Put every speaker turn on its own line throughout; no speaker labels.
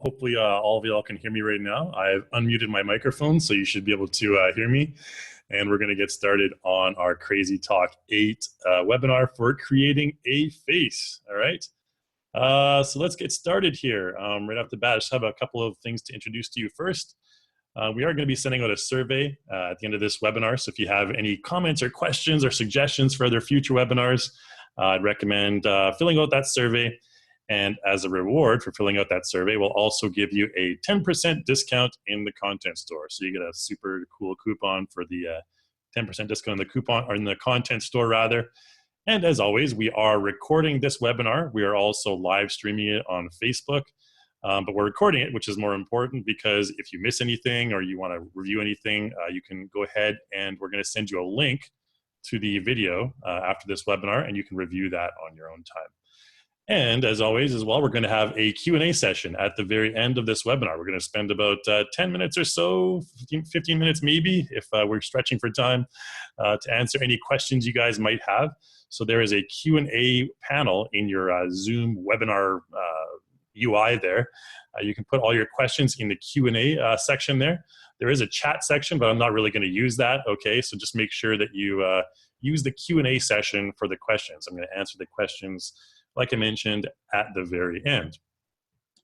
Hopefully, all of y'all can hear me right now. I've unmuted my microphone, so you should be able to hear me. And we're going to get started on our Crazy Talk 8 webinar for creating a face. All right. So let's get started here. Right off the bat, I just have a couple of things to introduce to you first. We are going to be sending out a survey at the end of this webinar. So if you have any comments or questions or suggestions for other future webinars, I'd recommend filling out that survey. And as a reward for filling out that survey, we'll also give you a 10% discount in the content store. So you get a super cool coupon for the 10% discount in the coupon, or in the content store rather. And as always, we are recording this webinar. We are also live streaming it on Facebook, but we're recording it, which is more important because if you miss anything or you want to review anything, you can go ahead and we're going to send you a link to the video after this webinar, and you can review that on your own time. And as always as well, we're going to have a Q&A session at the very end of this webinar. We're going to spend about 10 minutes or so, 15 minutes maybe, if we're stretching for time, to answer any questions you guys might have. So there is a Q&A panel in your Zoom webinar UI there. You can put all your questions in the Q&A section there. There is a chat section, but I'm not really going to use that, okay? So just make sure that you use the Q&A session for the questions. I'm going to answer the questions, like I mentioned, at the very end.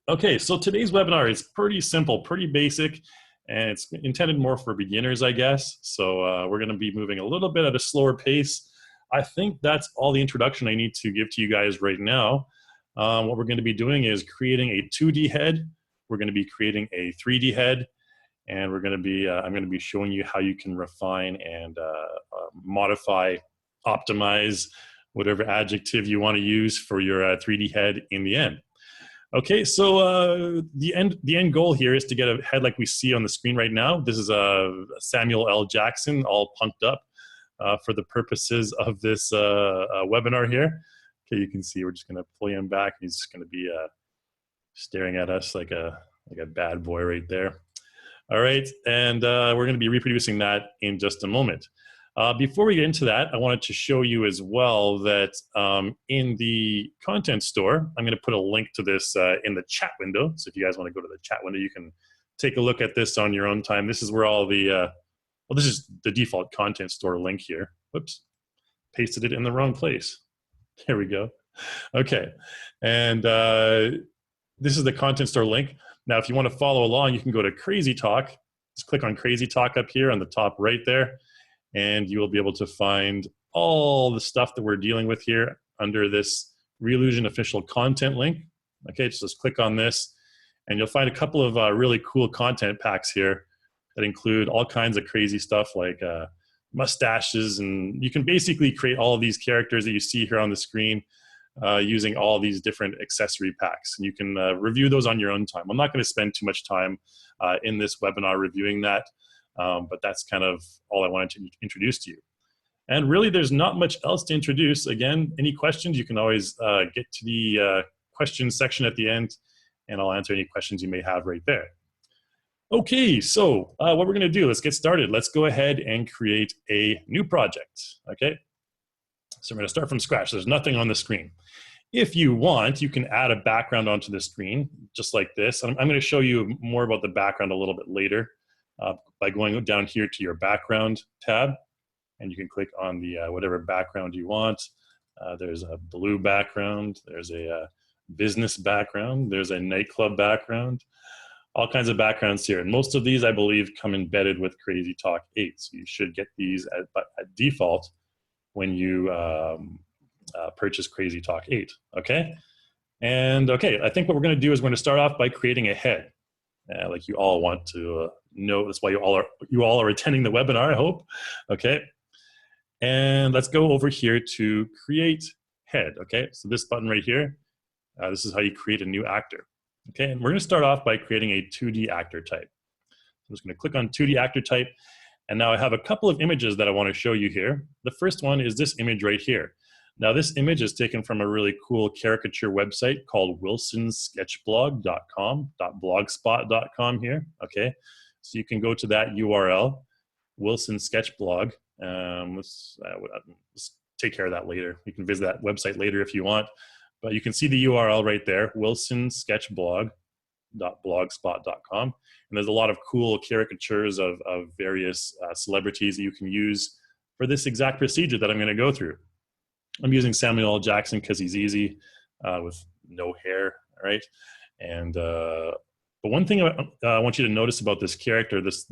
Okay, so today's webinar is pretty simple, pretty basic, and it's intended more for beginners, I guess. So we're gonna be moving a little bit at a slower pace. I think that's all the introduction I need to give to you guys right now. What we're gonna be doing is creating a 2D head. We're gonna be creating a 3D head, and we're gonna be, I'm gonna be showing you how you can refine and modify, optimize, whatever adjective you want to use for your 3D head in the end. Okay, so the end goal here is to get a head like we see on the screen right now. This is Samuel L. Jackson, all pumped up for the purposes of this webinar here. Okay, you can see we're just going to pull him back. He's just going to be staring at us like a bad boy right there. All right, and we're going to be reproducing that in just a moment. Before we get into that, I wanted to show you as well that in the content store, I'm going to put a link to this in the chat window. So if you guys want to go to the chat window, you can take a look at this on your own time. This is where all the, well, this is the default content store link here. Whoops, pasted it in the wrong place. There we go. Okay, and this is the content store link. Now, if you want to follow along, you can go to Crazy Talk. Just click on Crazy Talk up here on the top right there. And you will be able to find all the stuff that we're dealing with here under this Reallusion official content link. Okay, just click on this, and you'll find a couple of really cool content packs here that include all kinds of crazy stuff like mustaches, and you can basically create all of these characters that you see here on the screen using all these different accessory packs. And you can review those on your own time. I'm not going to spend too much time in this webinar reviewing that. But that's kind of all I wanted to introduce to you. And really, there's not much else to introduce. Again, any questions, you can always get to the questions section at the end, and I'll answer any questions you may have right there. Okay, so what we're going to do, let's get started. Let's go ahead and create a new project, okay? So we're going to start from scratch. There's nothing on the screen. If you want, you can add a background onto the screen, just like this. I'm going to show you more about the background a little bit later. By going down here to your background tab, and you can click on the whatever background you want. There's a blue background, there's a business background, there's a nightclub background, all kinds of backgrounds here. And most of these, I believe, come embedded with Crazy Talk 8. So you should get these at default when you purchase Crazy Talk 8, okay? And okay, I think what we're gonna do is we're gonna start off by creating a head. Like you all want to know. That's why you all are attending the webinar, I hope. Okay, and let's go over here to create head. Okay, so this button right here, this is how you create a new actor. Okay, and we're going to start off by creating a 2D actor type. I'm just going to click on 2D actor type, and now I have a couple of images that I want to show you here. The first one is this image right here. Now this image is taken from a really cool caricature website called wilsonsketchblog.com.blogspot.com here, okay? So you can go to that URL, Wilson Sketchblog. Let's take care of that later. You can visit that website later if you want, but you can see the URL right there, wilsonsketchblog.com art.blogspot.com. And there's a lot of cool caricatures of various celebrities that you can use for this exact procedure that I'm going to go through. I'm using Samuel L. Jackson because he's easy with no hair, right? And but one thing I want you to notice about this character, this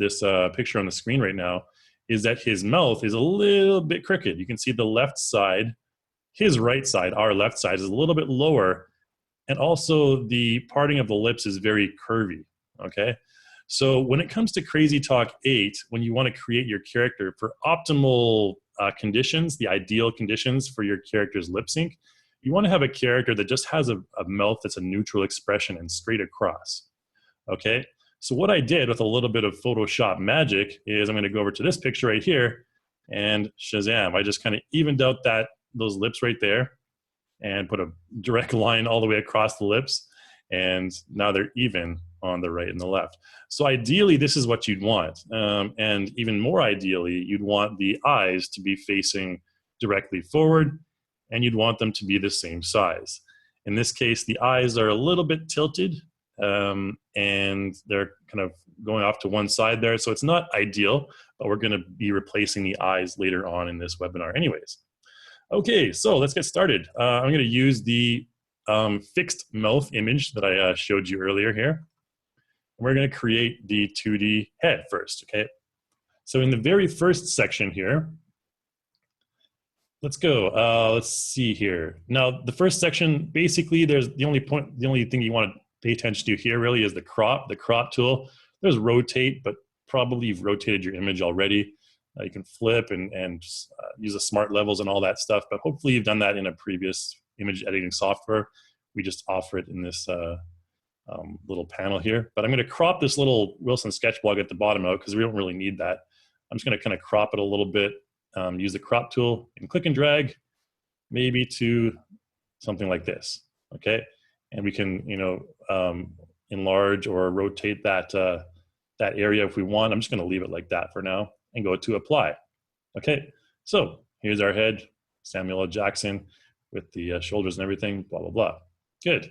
picture on the screen right now, is that his mouth is a little bit crooked. You can see the left side, his right side, our left side, is a little bit lower, and also the parting of the lips is very curvy, okay? So when it comes to Crazy Talk 8, when you want to create your character for optimal conditions, the ideal conditions for your character's lip sync, you want to have a character that just has a mouth that's a neutral expression and straight across, okay? So what I did with a little bit of Photoshop magic is I'm going to go over to this picture right here, and shazam, I just kind of evened out those lips right there and put a direct line all the way across the lips, and now they're even on the right and the left. So ideally, this is what you'd want. And even more ideally, you'd want the eyes to be facing directly forward, and you'd want them to be the same size. In this case, the eyes are a little bit tilted, and they're kind of going off to one side there. So it's not ideal, but we're going to be replacing the eyes later on in this webinar anyways. Okay, so let's get started. I'm going to use the fixed mouth image that I showed you earlier here. We're going to create the 2D head first, okay? So in the very first section here, let's go. Let's see here. Now, the first section, basically, there's the only thing you want to pay attention to here really is the crop tool. There's rotate, but probably you've rotated your image already. You can flip and use the smart levels and all that stuff, but hopefully you've done that in a previous image editing software. We just offer it in this little panel here. But I'm going to crop this little Wilson Sketchblog at the bottom out because we don't really need that. I'm just going to kind of crop it a little bit, use the crop tool, and click and drag maybe to something like this, okay? And we can, enlarge or rotate that area if we want. I'm just going to leave it like that for now and go to apply. Okay, so here's our head, Samuel L. Jackson with the shoulders and everything, blah, blah, blah. Good.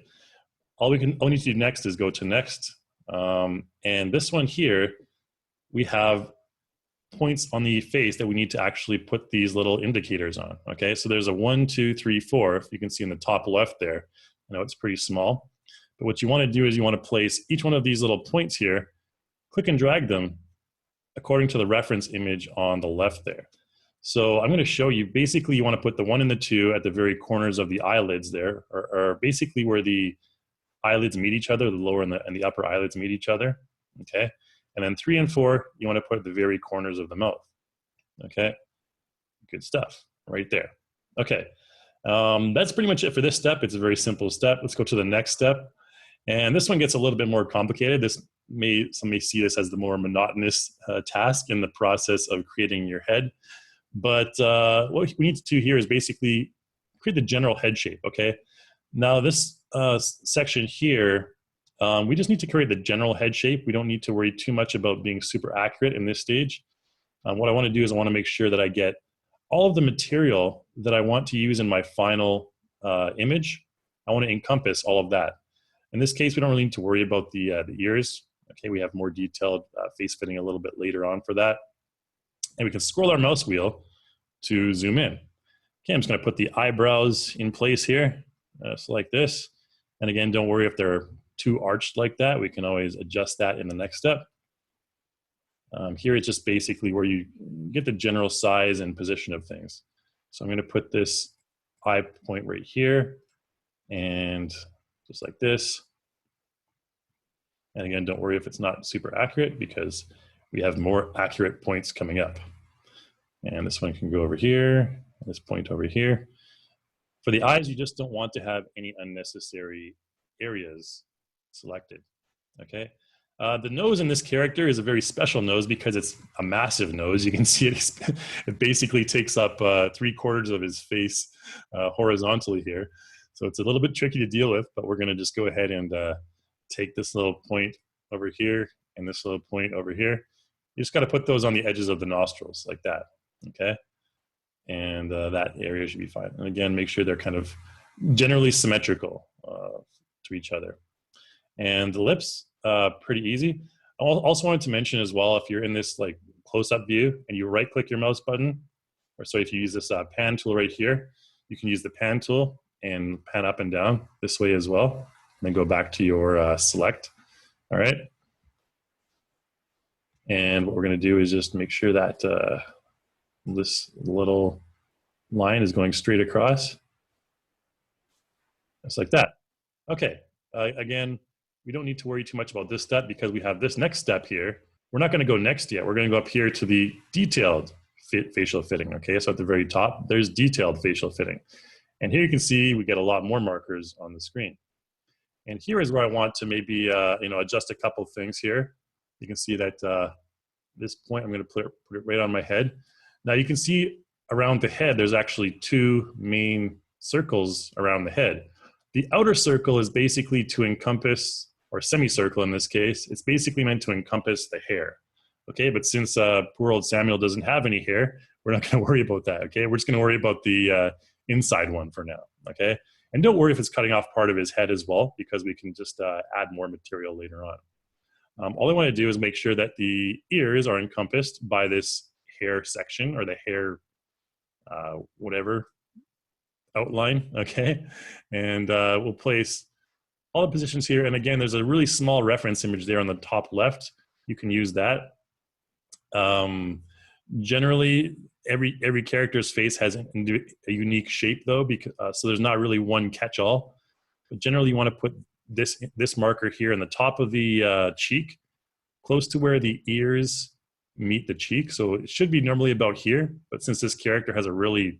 All we need to do next is go to next. And this one here, we have points on the face that we need to actually put these little indicators on. Okay, so there's a 1, 2, 3, 4, if you can see in the top left there. I know it's pretty small, but what you want to do is you want to place each one of these little points here, click and drag them according to the reference image on the left there. So I'm going to show you, basically you want to put the 1 and the 2 at the very corners of the eyelids there, or basically where the eyelids meet each other, the lower and the upper eyelids meet each other, okay? And then 3 and 4, you want to put at the very corners of the mouth, okay? Good stuff, right there. Okay, that's pretty much it for this step. It's a very simple step. Let's go to the next step. And this one gets a little bit more complicated. Some may see this as the more monotonous task in the process of creating your head. But what we need to do here is basically create the general head shape, okay? Now this section here, we just need to create the general head shape. We don't need to worry too much about being super accurate in this stage. What I want to do is I want to make sure that I get all of the material that I want to use in my final image. I want to encompass all of that. In this case, we don't really need to worry about the ears. Okay, we have more detailed face fitting a little bit later on for that. And we can scroll our mouse wheel to zoom in. Okay, I'm just going to put the eyebrows in place here, so like this. And again, don't worry if they're too arched like that. We can always adjust that in the next step. Here it's just basically where you get the general size and position of things. So I'm going to put this eye point right here, and just like this. And again, don't worry if it's not super accurate because we have more accurate points coming up. And this one can go over here, this point over here. For the eyes, you just don't want to have any unnecessary areas selected, okay? The nose in this character is a very special nose because it's a massive nose. You can see it basically takes up 3/4 of his face horizontally here. So it's a little bit tricky to deal with, but we're gonna just go ahead and take this little point over here and this little point over here. You just gotta put those on the edges of the nostrils like that, okay? And that area should be fine. And again, make sure they're kind of generally symmetrical to each other. And the lips, pretty easy. I also wanted to mention as well, if you're in this like close-up view and you right-click your mouse button, or so if you use this pan tool right here, you can use the pan tool and pan up and down this way as well, and then go back to your select. All right. And what we're going to do is just make sure that this little line is going straight across, just like that. Okay. Again, we don't need to worry too much about this step because we have this next step here. We're not going to go next yet. We're going to go up here to the detailed facial fitting. Okay, so at the very top, there's detailed facial fitting. And here you can see we get a lot more markers on the screen. And here is where I want to maybe adjust a couple of things here. You can see that this point, I'm going to put it right on my head. Now you can see around the head, there's actually two main circles around the head. The outer circle is basically to encompass, or semicircle in this case, it's basically meant to encompass the hair. Okay, but since poor old Samuel doesn't have any hair, we're not going to worry about that. Okay, we're just going to worry about the inside one for now. Okay, and don't worry if it's cutting off part of his head as well, because we can just add more material later on. All I want to do is make sure that the ears are encompassed by this hair section, or the hair whatever outline. Okay, and we'll place all the positions here. And again, there's a really small reference image there on the top left. You can use that. Generally, every character's face has a unique shape though, because so there's not really one catch-all. But generally, you want to put this marker here in the top of the cheek, close to where the ears meet the cheek. So it should be normally about here, but since this character has a really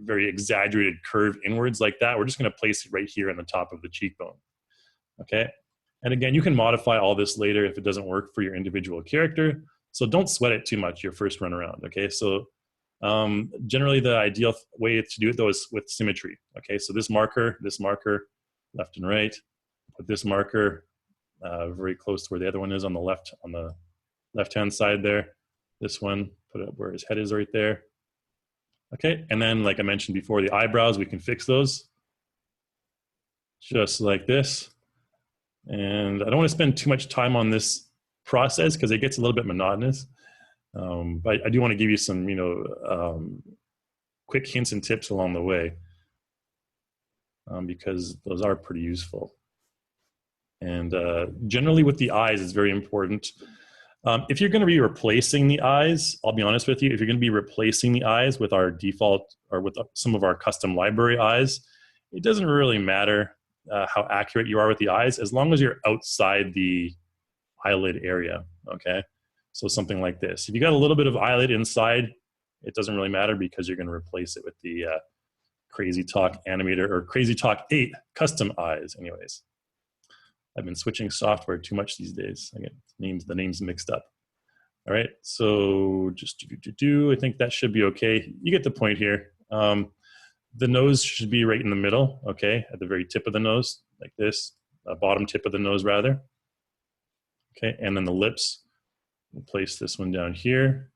very exaggerated curve inwards like that, we're just going to place it right here on the top of the cheekbone. Okay, and again, you can modify all this later if it doesn't work for your individual character, so don't sweat it too much your first run around. Okay, so generally the ideal way to do it though is with symmetry. Okay, so this marker left and right, put this marker very close to where the other one is on the left hand side there. This one, put it where his head is right there. Okay, and then like I mentioned before, the eyebrows, we can fix those just like this. And I don't want to spend too much time on this process because it gets a little bit monotonous. But I do want to give you some, quick hints and tips along the way because those are pretty useful. And generally with the eyes, it's very important. If you're going to be replacing the eyes, I'll be honest with you, if you're going to be replacing the eyes with our default or with some of our custom library eyes, it doesn't really matter how accurate you are with the eyes as long as you're outside the eyelid area, okay? So something like this. If you got a little bit of eyelid inside, it doesn't really matter because you're going to replace it with the Crazy Talk Animator or Crazy Talk 8 custom eyes anyways. I've been switching software too much these days. I get the names mixed up. All right, so just I think that should be okay. You get the point here. The nose should be right in the middle, okay, at the very tip of the nose, like this, bottom tip of the nose rather. Okay, and then the lips, we'll place this one down here,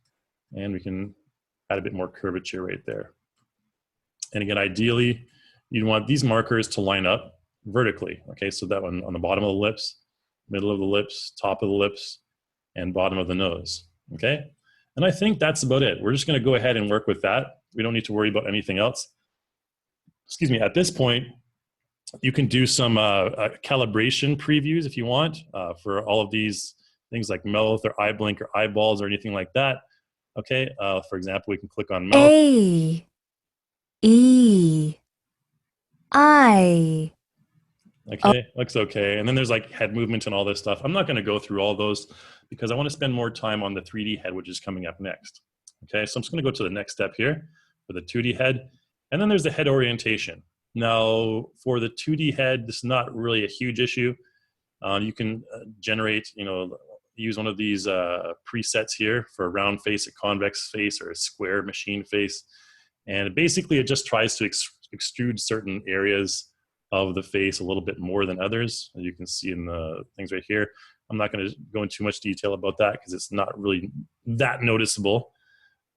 and we can add a bit more curvature right there. And again, ideally, you'd want these markers to line up vertically, okay, so that one on the bottom of the lips, middle of the lips, top of the lips, and bottom of the nose, okay? And I think that's about it. We're just gonna go ahead and work with that. We don't need to worry about anything else. Excuse me, at this point, you can do some calibration previews if you want for all of these things like mouth or eye blink or eyeballs or anything like that, okay? For example, we can click on mouth.
A, E, I.
Okay, looks okay. And then there's like head movement and all this stuff. I'm not going to go through all those because I want to spend more time on the 3D head, which is coming up next. Okay, so I'm just going to go to the next step here for the 2D head. And then there's the head orientation. Now, for the 2D head, this is not really a huge issue. You can generate, use one of these presets here for a round face, a convex face, or a square machine face. And basically, it just tries to extrude certain areas of the face a little bit more than others, as you can see in the things right here. I'm not going to go into too much detail about that because it's not really that noticeable.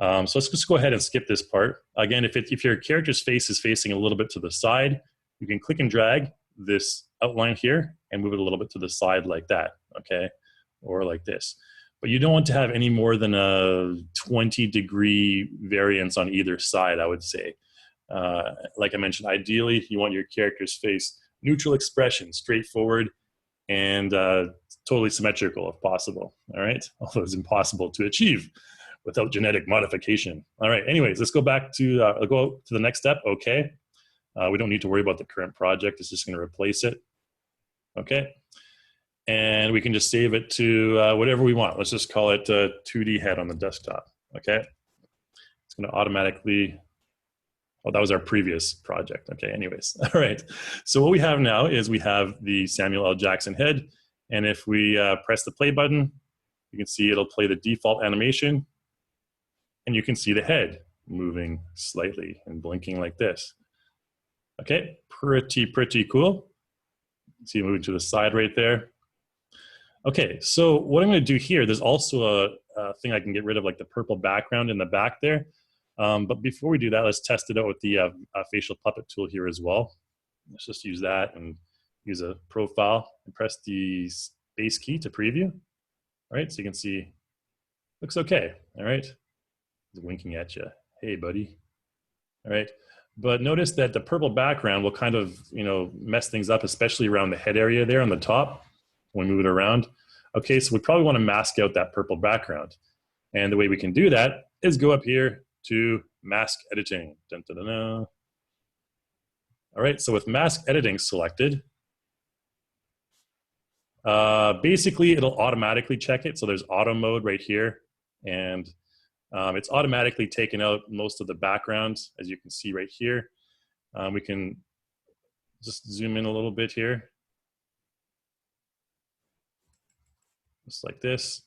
So let's just go ahead and skip this part. Again, if your character's face is facing a little bit to the side, you can click and drag this outline here, and move it a little bit to the side like that, okay? Or like this. But you don't want to have any more than a 20-degree variance on either side, I would say. Like I mentioned, ideally, you want your character's face neutral expression, straightforward, and totally symmetrical if possible, all right? Although it's impossible to achieve without genetic modification. All right, anyways, let's go back to, go to the next step, okay? We don't need to worry about the current project, it's just gonna replace it, okay? And we can just save it to whatever we want. Let's just call it 2D head on the desktop, okay? It's gonna automatically, oh, that was our previous project. Okay, anyways, all right. So what we have now is we have the Samuel L. Jackson head, and if we press the play button, you can see it'll play the default animation, and you can see the head moving slightly and blinking like this. Okay, pretty cool. See, moving to the side right there. Okay, so what I'm gonna do here, there's also a thing I can get rid of, like the purple background in the back there. But before we do that, let's test it out with the facial puppet tool here as well. Let's just use that and use a profile and press the space key to preview. All right, so you can see, looks okay, all right? He's winking at you. Hey, buddy. All right, but notice that the purple background will kind of, mess things up, especially around the head area there on the top when we move it around. Okay, so we probably want to mask out that purple background. And the way we can do that is go up here to mask editing. Dun, dun, dun, dun. All right, so with mask editing selected, basically it'll automatically check it. So there's auto mode right here, and it's automatically taken out most of the backgrounds, as you can see right here. We can just zoom in a little bit here. Just like this.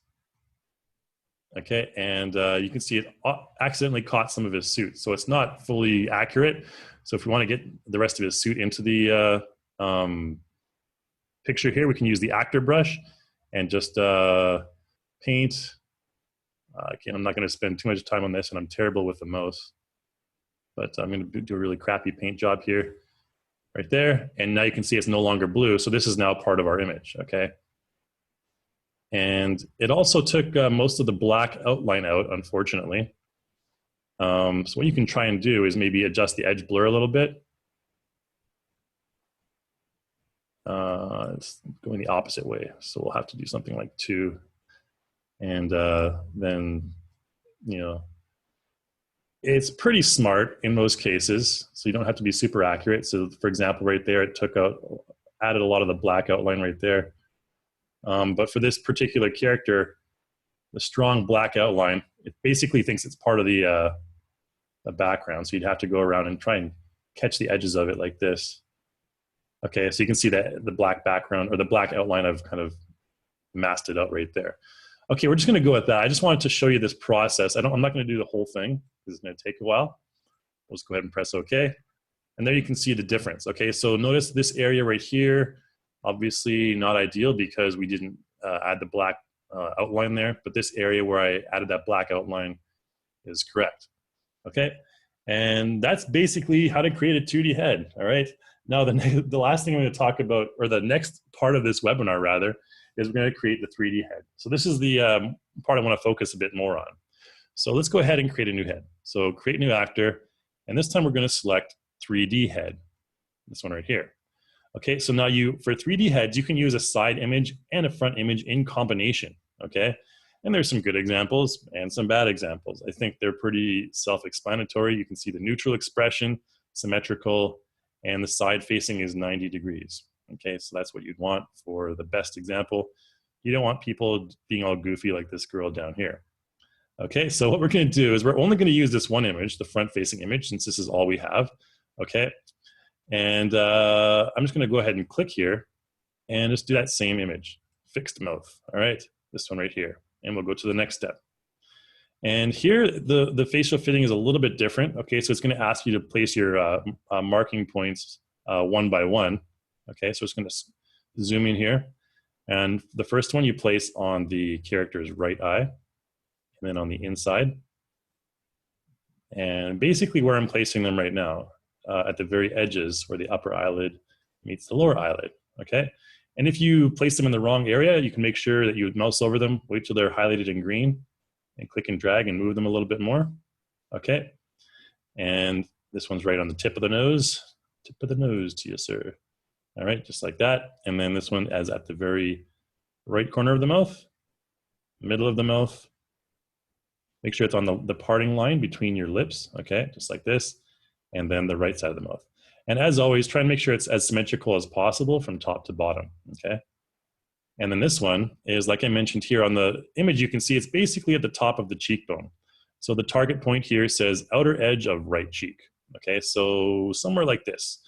Okay, and you can see it accidentally caught some of his suit. So it's not fully accurate. So if we want to get the rest of his suit into the picture here, we can use the actor brush and just paint. Again, I'm not going to spend too much time on this, and I'm terrible with the mouse. But I'm going to do a really crappy paint job here, right there. And now you can see it's no longer blue. So this is now part of our image, okay? And it also took most of the black outline out, unfortunately. So what you can try and do is maybe adjust the edge blur a little bit. It's going the opposite way. So we'll have to do something like 2. And then, it's pretty smart in most cases. So you don't have to be super accurate. So for example, right there, it added a lot of the black outline right there. But for this particular character, the strong black outline, it basically thinks it's part of the background. So you'd have to go around and try and catch the edges of it like this. Okay, so you can see that the black background or the black outline, I've kind of masked it out right there. Okay, we're just gonna go with that. I just wanted to show you this process. I'm not gonna do the whole thing because it's gonna take a while. We'll just go ahead and press OK. And there you can see the difference. Okay, so notice this area right here, obviously not ideal because we didn't add the black outline there, but this area where I added that black outline is correct. Okay, and that's basically how to create a 2D head, all right? Now the last thing I'm gonna talk about, or the next part of this webinar rather, is we're gonna create the 3D head. So this is the part I wanna focus a bit more on. So let's go ahead and create a new head. So create new actor, and this time we're gonna select 3D head, this one right here. Okay, so now for 3D heads, you can use a side image and a front image in combination, okay? And there's some good examples and some bad examples. I think they're pretty self-explanatory. You can see the neutral expression, symmetrical, and the side facing is 90 degrees. Okay, so that's what you'd want for the best example. You don't want people being all goofy like this girl down here. Okay, so what we're gonna do is we're only gonna use this one image, the front facing image, since this is all we have, okay? And I'm just gonna go ahead and click here and just do that same image, fixed mouth, all right? This one right here, and we'll go to the next step. And here, the facial fitting is a little bit different, okay? So it's gonna ask you to place your marking points one by one, okay? So it's gonna zoom in here. And the first one you place on the character's right eye, and then on the inside. And basically where I'm placing them right now, at the very edges where the upper eyelid meets the lower eyelid, okay? And if you place them in the wrong area, you can make sure that you mouse over them, wait till they're highlighted in green, and click and drag and move them a little bit more. Okay. And this one's right on the tip of the nose. Tip of the nose to you, sir. All right, just like that. And then this one is at the very right corner of the mouth, middle of the mouth. Make sure it's on the parting line between your lips, okay, just like this. And then the right side of the mouth. And as always, try and make sure it's as symmetrical as possible from top to bottom, okay? And then this one is, like I mentioned here on the image, you can see it's basically at the top of the cheekbone. So the target point here says outer edge of right cheek, okay? So somewhere like this.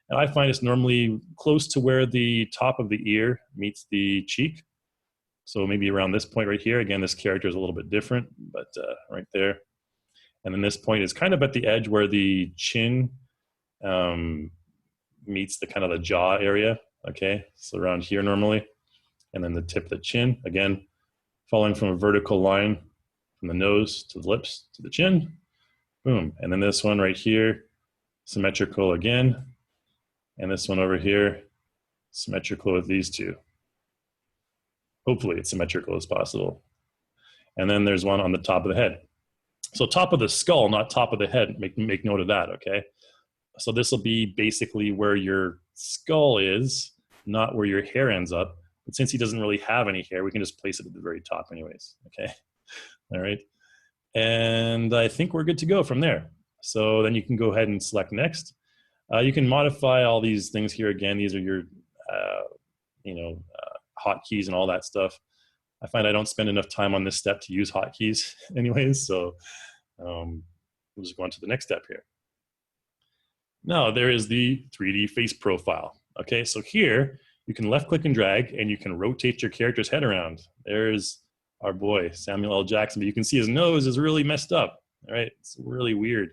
And I find it's normally close to where the top of the ear meets the cheek. So maybe around this point right here. Again, this character is a little bit different, but right there. And then this point is kind of at the edge where the chin meets the kind of the jaw area, okay? So around here normally. And then the tip of the chin, again, following from a vertical line from the nose to the lips to the chin, boom. And then this one right here, symmetrical again. And this one over here, symmetrical with these two. Hopefully it's symmetrical as possible. And then there's one on the top of the head. So top of the skull, not top of the head, make note of that, okay? So this will be basically where your skull is, not where your hair ends up. But since he doesn't really have any hair, we can just place it at the very top anyways, okay? All right. And I think we're good to go from there. So then you can go ahead and select next. You can modify all these things here. Again, these are your, hotkeys and all that stuff. I find I don't spend enough time on this step to use hotkeys anyways. So we'll just go on to the next step here. Now there is the 3D face profile. Okay, so here you can left click and drag and you can rotate your character's head around. There's our boy, Samuel L. Jackson, but you can see his nose is really messed up. All right, it's really weird.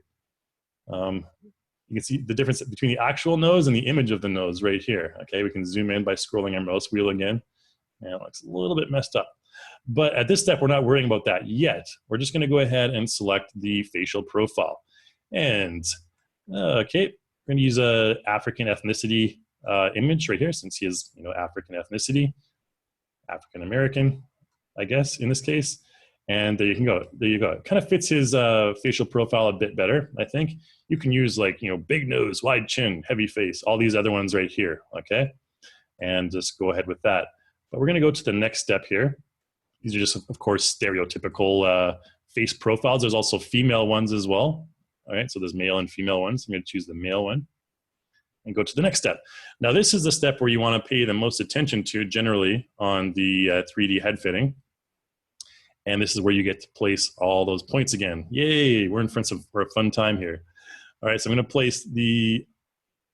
You can see the difference between the actual nose and the image of the nose right here. Okay, we can zoom in by scrolling our mouse wheel again. And it looks a little bit messed up. But at this step, we're not worrying about that yet. We're just gonna go ahead and select the facial profile. And, okay, we're gonna use a African ethnicity image right here, since he is, African ethnicity, African American, I guess, in this case. And there you can go. There you go. It kind of fits his facial profile a bit better, I think. You can use like, big nose, wide chin, heavy face, all these other ones right here, okay? And just go ahead with that. But we're gonna go to the next step here. These are just, of course, stereotypical face profiles. There's also female ones as well. All right, so there's male and female ones. I'm gonna choose the male one and go to the next step. Now this is the step where you wanna pay the most attention to generally on the 3D head fitting. And this is where you get to place all those points again. Yay, we're in front for a fun time here. All right, so I'm gonna place the,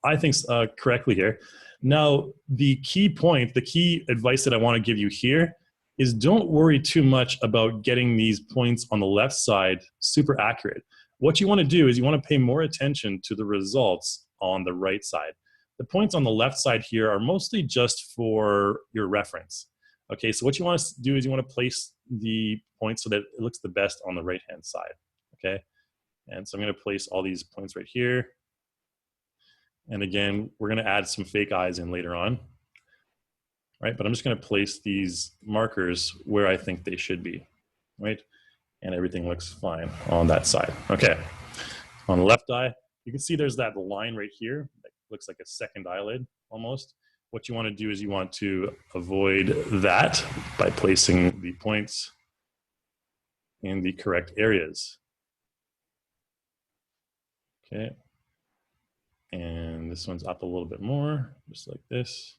I think correctly here. Now, the key point, the key advice that I wanna give you here is don't worry too much about getting these points on the left side super accurate. What you wanna do is you wanna pay more attention to the results on the right side. The points on the left side here are mostly just for your reference. Okay, so what you want to do is you want to place the points so that it looks the best on the right-hand side, okay? And so I'm going to place all these points right here. And again, we're going to add some fake eyes in later on, right? But I'm just going to place these markers where I think they should be, right? And everything looks fine on that side. Okay, on the left eye, you can see there's that line right here that looks like a second eyelid almost. What you want to do is you want to avoid that by placing the points in the correct areas. Okay. And this one's up a little bit more, just like this.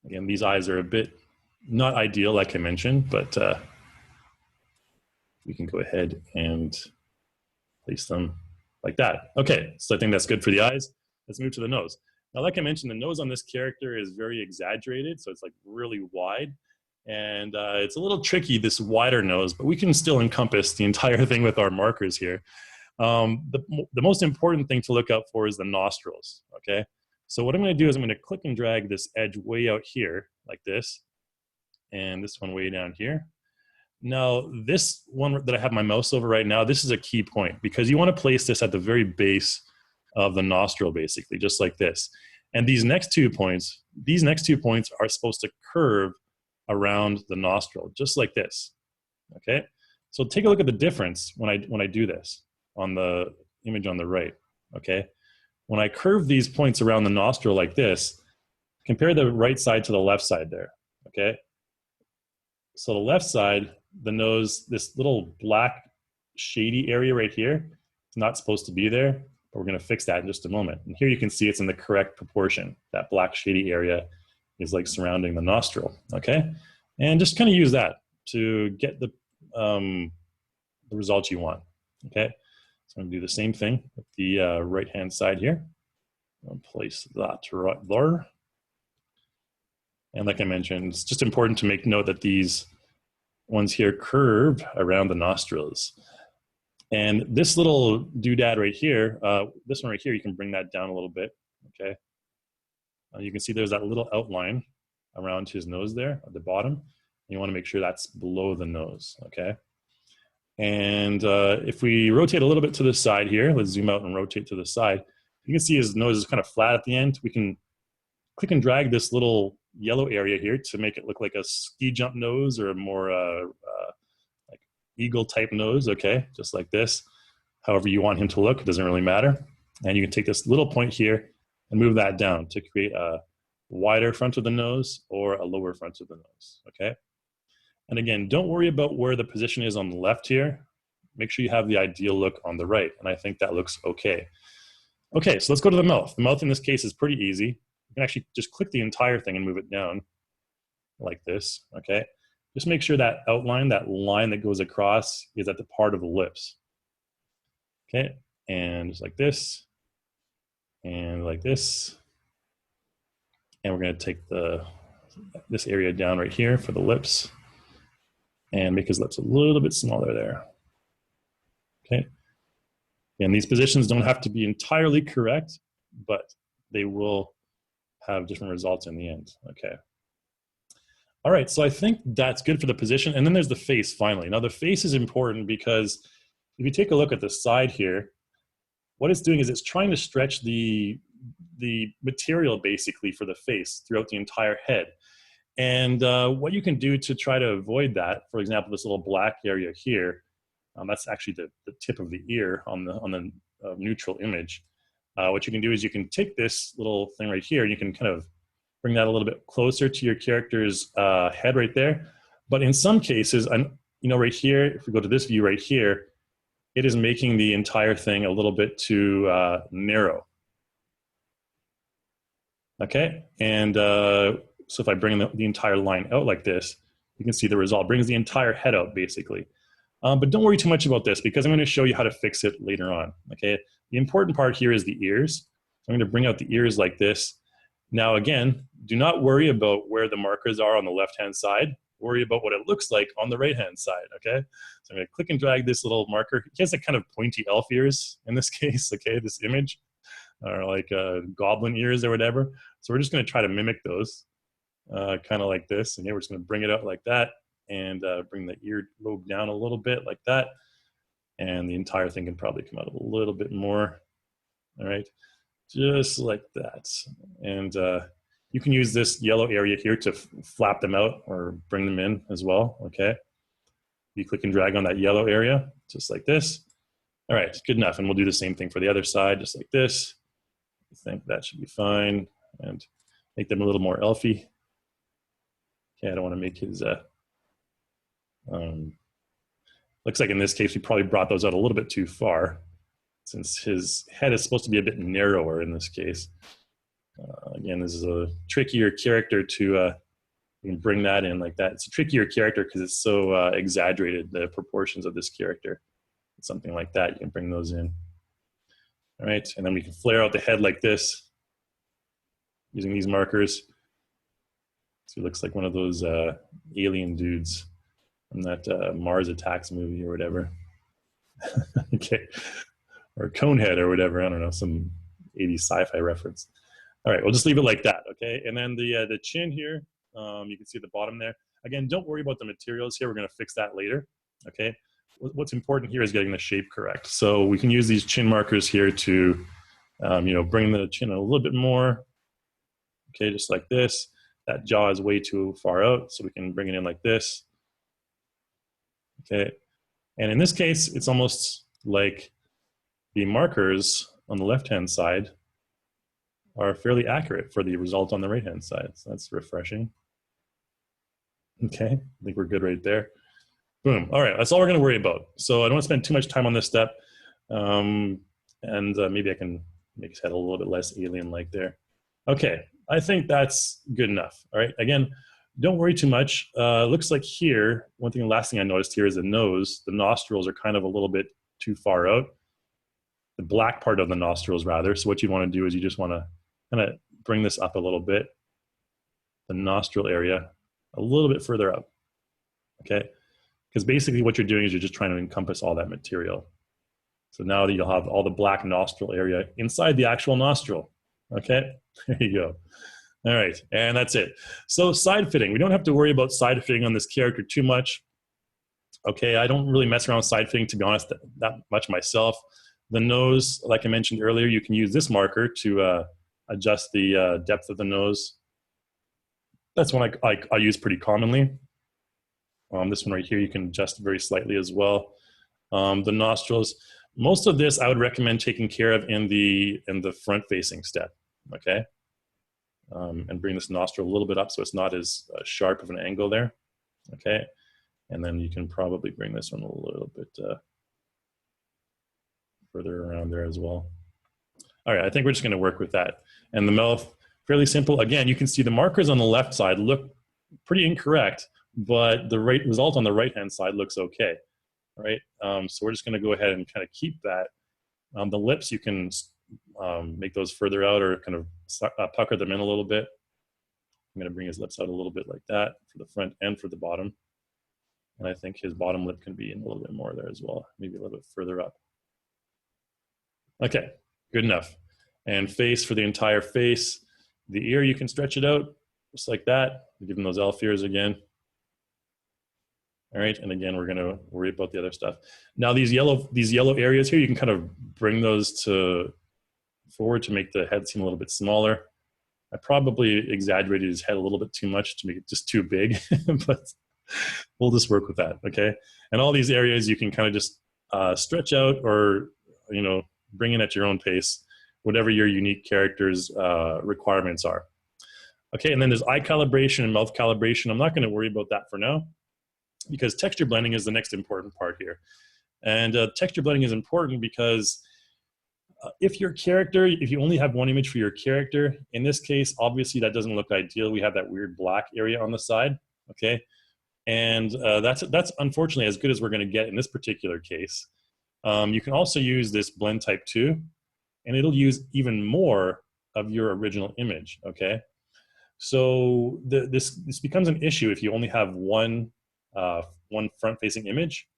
Again, these eyes are a bit not ideal, like I mentioned, but we can go ahead and place them like that. Okay, so I think that's good for the eyes. Let's move to the nose. Now, like I mentioned, the nose on this character is very exaggerated, so it's like really wide. And it's a little tricky, this wider nose, but we can still encompass the entire thing with our markers here. The most important thing to look out for is the nostrils, okay? So what I'm gonna do is I'm gonna click and drag this edge way out here, like this, and this one way down here. Now, this one that I have my mouse over right now, this is a key point because you wanna place this at the very base of the nostril, basically, just like this. And these next 2 points are supposed to curve around the nostril, just like this. Okay, so take a look at the difference when I do this on the image on the right. Okay, when I curve these points around the nostril like this, compare the right side to the left side there. Okay, so the left side, the nose, this little black shady area right here, it's not supposed to be there, but we're going to fix that in just a moment. And here you can see it's in the correct proportion. That black shady area is like surrounding the nostril. Okay, and just kind of use that to get the result you want. Okay, so I'm going to do the same thing with the right hand side here. I'll place that right there. And like I mentioned, it's just important to make note that these ones here curve around the nostrils. And this little doodad right here, this one right here, you can bring that down a little bit, okay? You can see there's that little outline around his nose there at the bottom. You want to make sure that's below the nose, okay? And if we rotate a little bit to the side here, let's zoom out and rotate to the side. You can see his nose is kind of flat at the end. We can click and drag this little yellow area here to make it look like a ski jump nose or a more like eagle type nose, okay, just like this. However you want him to look, it doesn't really matter. And you can take this little point here and move that down to create a wider front of the nose or a lower front of the nose, okay? And again, don't worry about where the position is on the left here. Make sure you have the ideal look on the right, and I think that looks okay. Okay, so let's go to the mouth. The mouth in this case is pretty easy. You can actually just click the entire thing and move it down like this, okay? Just make sure that outline, that line that goes across is at the part of the lips. Okay, and just like this, and like this. And we're gonna take this area down right here for the lips and make his lips a little bit smaller there. Okay, and these positions don't have to be entirely correct, but they will have different results in the end, okay? All right, so I think that's good for the position. And then there's the face finally. Now the face is important because if you take a look at the side here, what it's doing is it's trying to stretch the material basically for the face throughout the entire head. And what you can do to try to avoid that, for example, this little black area here, that's actually the tip of the ear on the neutral image. What you can do is you can take this little thing right here and you can kind of bring that a little bit closer to your character's head right there. But in some cases, right here, if we go to this view right here, it is making the entire thing a little bit too narrow. Okay, and so if I bring the entire line out like this, you can see the result. It brings the entire head out basically. But don't worry too much about this because I'm going to show you how to fix it later on. Okay, the important part here is the ears. So I'm going to bring out the ears like this. Now again, do not worry about where the markers are on the left-hand side. Worry about what it looks like on the right-hand side, okay? So I'm gonna click and drag this little marker. He has a kind of pointy elf ears in this case, okay, this image, or like goblin ears or whatever. So we're just gonna try to mimic those, kind of like this. And here we're just gonna bring it out like that and bring the ear lobe down a little bit like that. And the entire thing can probably come out a little bit more, all right? Just like that. And you can use this yellow area here to flap them out or bring them in as well, okay? You click and drag on that yellow area, just like this. All right, good enough. And we'll do the same thing for the other side, just like this. I think that should be fine. And make them a little more elfy. Okay, I don't want to make his, looks like in this case, we probably brought those out a little bit too far, since his head is supposed to be a bit narrower in this case. Again, this is a trickier character to you can bring that in like that. It's a trickier character because it's so exaggerated, the proportions of this character. Something like that, you can bring those in. All right, and then we can flare out the head like this using these markers. So it looks like one of those alien dudes from that Mars Attacks movie or whatever. Okay. Or Conehead or whatever, I don't know, some 80s sci-fi reference. All right, we'll just leave it like that, okay? And then the chin here, you can see at the bottom there. Again, don't worry about the materials here. We're gonna fix that later, okay? What's important here is getting the shape correct. So we can use these chin markers here to, bring the chin a little bit more, Okay, just like this. That jaw is way too far out, so we can bring it in like this. Okay, and in this case, it's almost like the markers on the left-hand side are fairly accurate for the result on the right-hand side. So that's refreshing. Okay, I think we're good right there. Boom. All right, that's all we're going to worry about. So I don't want to spend too much time on this step. Maybe I can make his head a little bit less alien-like there. Okay, I think that's good enough. All right, again, don't worry too much. Looks like here, last thing I noticed here is the nose. The nostrils are kind of a little bit too far out. The black part of the nostrils, rather. So what you want to do is you just want to kind of bring this up a little bit, the nostril area, a little bit further up, okay? Because basically what you're doing is you're just trying to encompass all that material. So now that you'll have all the black nostril area inside the actual nostril, okay? There you go. All right, and that's it. So side fitting, we don't have to worry about side fitting on this character too much. Okay, I don't really mess around with side fitting, to be honest, that much myself. The nose, like I mentioned earlier, you can use this marker to adjust the depth of the nose. That's one I use pretty commonly. This one right here, you can adjust very slightly as well. The nostrils, most of this I would recommend taking care of in the front-facing step, okay? And bring this nostril a little bit up so it's not as sharp of an angle there, okay? And then you can probably bring this one a little bit further around there as well. All right, I think we're just going to work with that. And the mouth, fairly simple. Again, you can see the markers on the left side look pretty incorrect, but the result on the right-hand side looks okay. All right, so we're just going to go ahead and kind of keep that. The lips, you can make those further out or kind of pucker them in a little bit. I'm going to bring his lips out a little bit like that for the front and for the bottom. And I think his bottom lip can be in a little bit more there as well, maybe a little bit further up. Okay, good enough. And face for the entire face. The ear, you can stretch it out just like that. Give him those elf ears again. All right, and again, we're gonna worry about the other stuff. Now these yellow areas here, you can kind of bring those forward to make the head seem a little bit smaller. I probably exaggerated his head a little bit too much to make it just too big, but we'll just work with that, okay? And all these areas you can kind of just stretch out or, bring in at your own pace, whatever your unique character's requirements are. Okay, and then there's eye calibration and mouth calibration. I'm not gonna worry about that for now because texture blending is the next important part here. And texture blending is important because if you only have one image for your character, in this case, obviously that doesn't look ideal. We have that weird black area on the side, okay? And that's unfortunately as good as we're gonna get in this particular case. You can also use this blend type 2, and it'll use even more of your original image, okay? So this becomes an issue if you only have one front-facing image.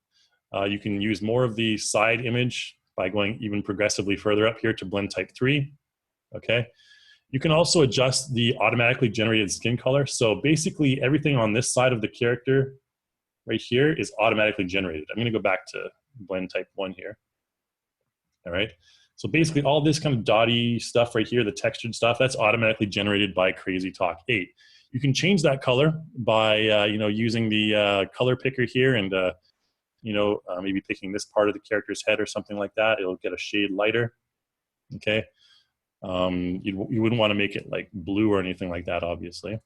You can use more of the side image by going even progressively further up here to blend type 3, okay? You can also adjust the automatically generated skin color. So basically everything on this side of the character right here is automatically generated. I'm gonna go back to blend type 1 here, all right? So basically all this kind of dotty stuff right here, the textured stuff, that's automatically generated by CrazyTalk 8. You can change that color by using the color picker here and maybe picking this part of the character's head or something like that. It'll get a shade lighter, okay? You wouldn't want to make it like blue or anything like that, obviously.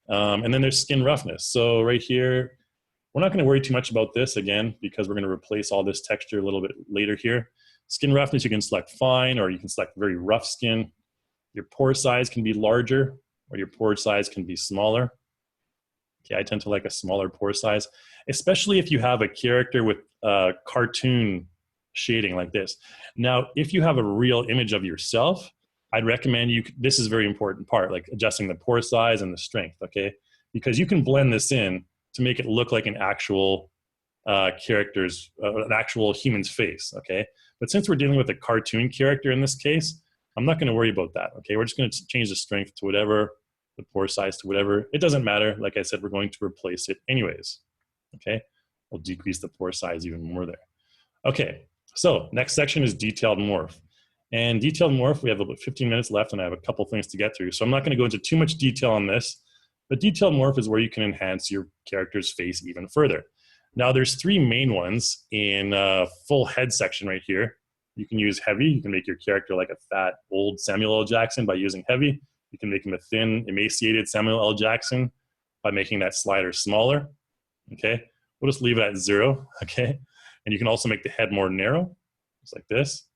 And then there's skin roughness. So right here, we're not going to worry too much about this again because we're going to replace all this texture a little bit later here. Skin roughness, you can select fine or you can select very rough skin. Your pore size can be larger or your pore size can be smaller. Okay, I tend to like a smaller pore size, especially if you have a character with cartoon shading like this. Now, if you have a real image of yourself, I'd recommend this is a very important part, like adjusting the pore size and the strength, okay? Because you can blend this in to make it look like an actual an actual human's face, okay? But since we're dealing with a cartoon character in this case, I'm not gonna worry about that, okay? We're just gonna change the strength to whatever, the pore size to whatever. It doesn't matter, like I said, we're going to replace it anyways, okay? We'll decrease the pore size even more there. Okay, so next section is detailed morph. And detailed morph, we have about 15 minutes left and I have a couple things to get through. So I'm not gonna go into too much detail on this, but detailed morph is where you can enhance your character's face even further. Now there's three main ones in full head section right here. You can use heavy, you can make your character like a fat old Samuel L. Jackson by using heavy. You can make him a thin, emaciated Samuel L. Jackson by making that slider smaller, okay? We'll just leave it at 0, okay? And you can also make the head more narrow, just like this,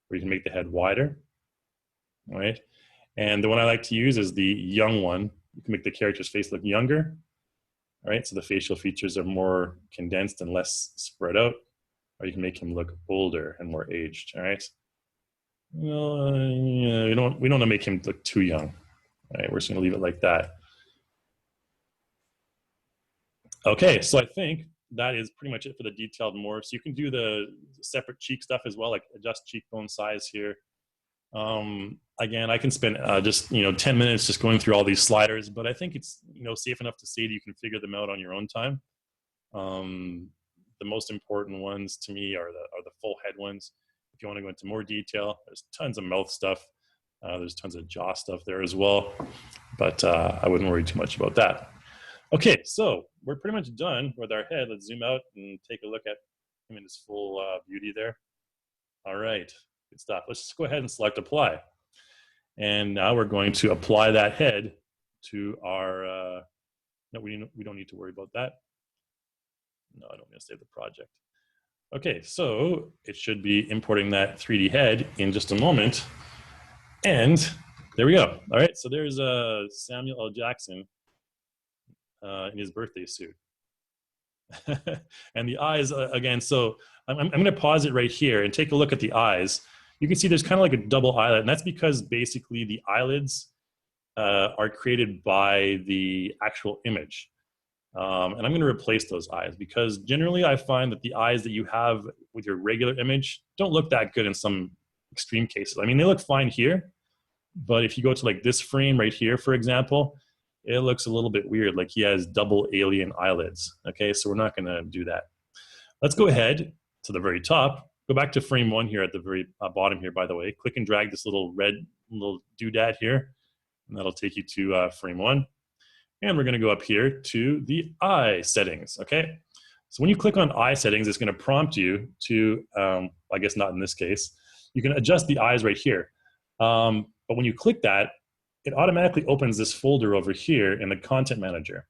or you can make the head wider, all right? And the one I like to use is the young one. You can make the character's face look younger, all right? So the facial features are more condensed and less spread out, or you can make him look older and more aged, all right? Well, we don't want to make him look too young, all right? We're just gonna leave it like that. Okay, so I think that is pretty much it for the detailed morphs. You can do the separate cheek stuff as well, like adjust cheekbone size here. Again, I can spend just 10 minutes just going through all these sliders, but I think it's safe enough to say that you can figure them out on your own time. The most important ones to me are the full head ones. If you want to go into more detail, there's tons of mouth stuff. There's tons of jaw stuff there as well, but I wouldn't worry too much about that. Okay, so we're pretty much done with our head. Let's zoom out and take a look at him in his full beauty there. All right, good stuff. Let's just go ahead and select apply. And now we're going to apply that head to our, no, we don't need to worry about that. No, I don't need to save the project. Okay, so it should be importing that 3D head in just a moment. And there we go. All right, so there's Samuel L. Jackson in his birthday suit. And the eyes, again, so I'm going to pause it right here and take a look at the eyes. You can see there's kind of like a double eyelid, and that's because basically the eyelids are created by the actual image. And I'm going to replace those eyes because generally I find that the eyes that you have with your regular image don't look that good in some extreme cases. I mean, they look fine here, but if you go to like this frame right here, for example, it looks a little bit weird, like he has double alien eyelids. Okay, so we're not going to do that. Let's go ahead to the very top. Go back to frame 1 here at the very bottom here, by the way. Click and drag this little red little doodad here, and that'll take you to frame 1. And we're going to go up here to the eye settings, okay? So when you click on eye settings, it's going to prompt you to, I guess not in this case, you can adjust the eyes right here. But when you click that, it automatically opens this folder over here in the content manager.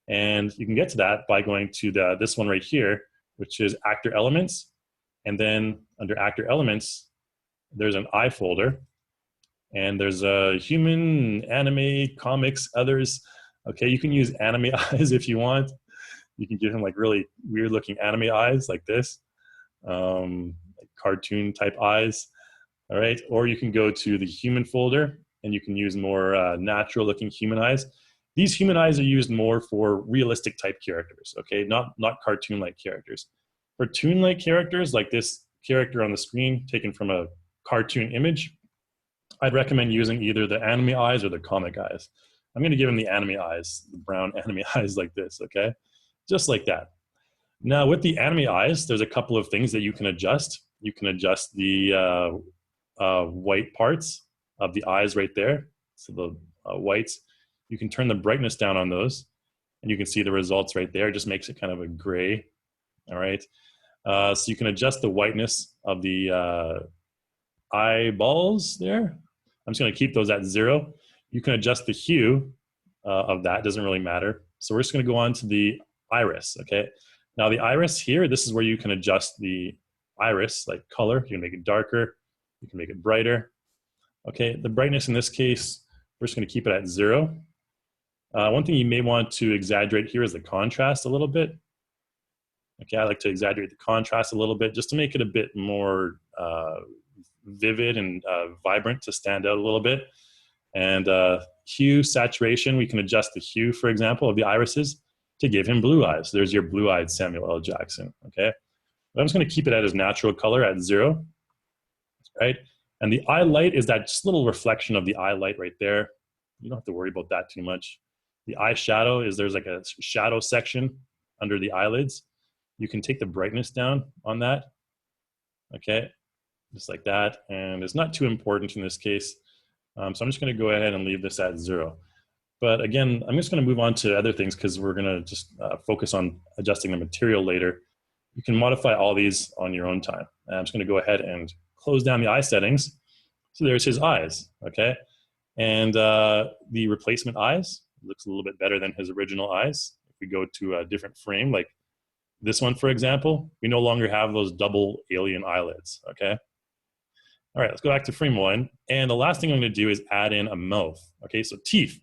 And you can get to that by going to this one right here, which is actor elements. And then under actor elements, there's an eye folder. And there's a human, anime, comics, others. Okay, you can use anime eyes if you want. You can give him like really weird looking anime eyes like this, like cartoon type eyes. All right, or you can go to the human folder and you can use more natural looking human eyes. These human eyes are used more for realistic type characters, okay, not cartoon-like characters. For toon-like characters, like this character on the screen taken from a cartoon image, I'd recommend using either the anime eyes or the comic eyes. I'm going to give him the anime eyes, the brown anime eyes like this, okay? Just like that. Now with the anime eyes, there's a couple of things that you can adjust. You can adjust the white parts of the eyes right there, so the whites. You can turn the brightness down on those, and you can see the results right there. It just makes it kind of a gray, all right? So you can adjust the whiteness of the eyeballs there. I'm just going to keep those at 0. You can adjust the hue of that, doesn't really matter. So we're just going to go on to the iris, okay? Now the iris here, this is where you can adjust the iris, like color. You can make it darker, you can make it brighter. Okay, the brightness in this case, we're just going to keep it at 0. One thing you may want to exaggerate here is the contrast a little bit. Okay, I like to exaggerate the contrast a little bit just to make it a bit more vivid and vibrant, to stand out a little bit. And hue, saturation, we can adjust the hue, for example, of the irises to give him blue eyes. There's your blue-eyed Samuel L. Jackson, okay? But I'm just going to keep it at his natural color at 0, right? And the eye light is that just little reflection of the eye light right there. You don't have to worry about that too much. The eye shadow is there's like a shadow section under the eyelids. You can take the brightness down on that, okay? just like that. And it's not too important in this case. So I'm just going to go ahead and leave this at 0. But again, I'm just going to move on to other things because we're going to just focus on adjusting the material later. You can modify all these on your own time. And I'm just going to go ahead and close down the eye settings. So there's his eyes, okay? And the replacement eyes looks a little bit better than his original eyes. If we go to a different frame, like this one, for example, we no longer have those double alien eyelids, okay? All right, let's go back to frame 1. And the last thing I'm going to do is add in a mouth. Okay, so teeth.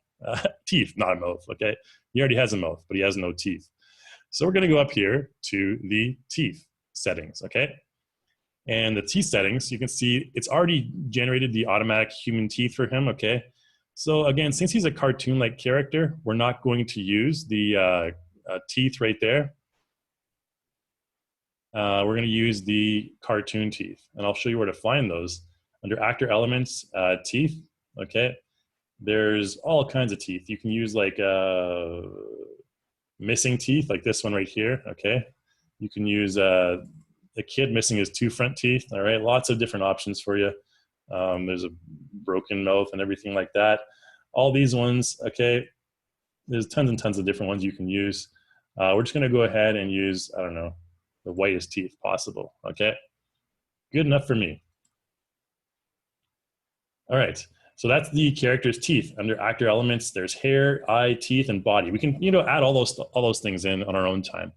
Teeth, not a mouth, okay? He already has a mouth, but he has no teeth. So we're going to go up here to the teeth settings, okay? And the teeth settings, you can see it's already generated the automatic human teeth for him, okay? So again, since he's a cartoon-like character, we're not going to use the teeth right there. We're going to use the cartoon teeth, and I'll show you where to find those. Under actor elements, teeth, okay? There's all kinds of teeth. You can use like missing teeth, like this one right here, okay? You can use the kid missing his 2 front teeth, all right? Lots of different options for you. There's a broken mouth and everything like that. All these ones, okay? There's tons and tons of different ones you can use. We're just gonna go ahead and use, I don't know, the whitest teeth possible, okay? Good enough for me. All right, so that's the character's teeth. Under actor elements, there's hair, eye, teeth, and body. We can, add all those things in on our own time.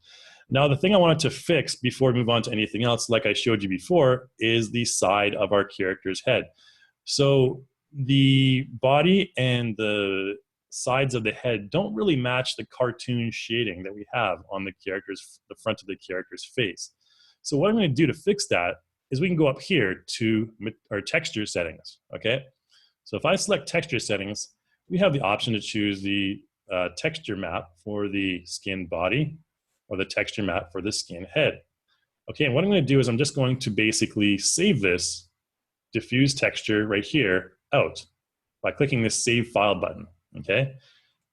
Now, the thing I wanted to fix before we move on to anything else, like I showed you before, is the side of our character's head. So the body and the sides of the head don't really match the cartoon shading that we have on the front of the character's face. So what I'm going to do to fix that is we can go up here to our texture settings, okay? So if I select texture settings, we have the option to choose the texture map for the skin body or the texture map for the skin head. Okay, and what I'm going to do is I'm just going to basically save this diffuse texture right here out by clicking this Save File button, okay?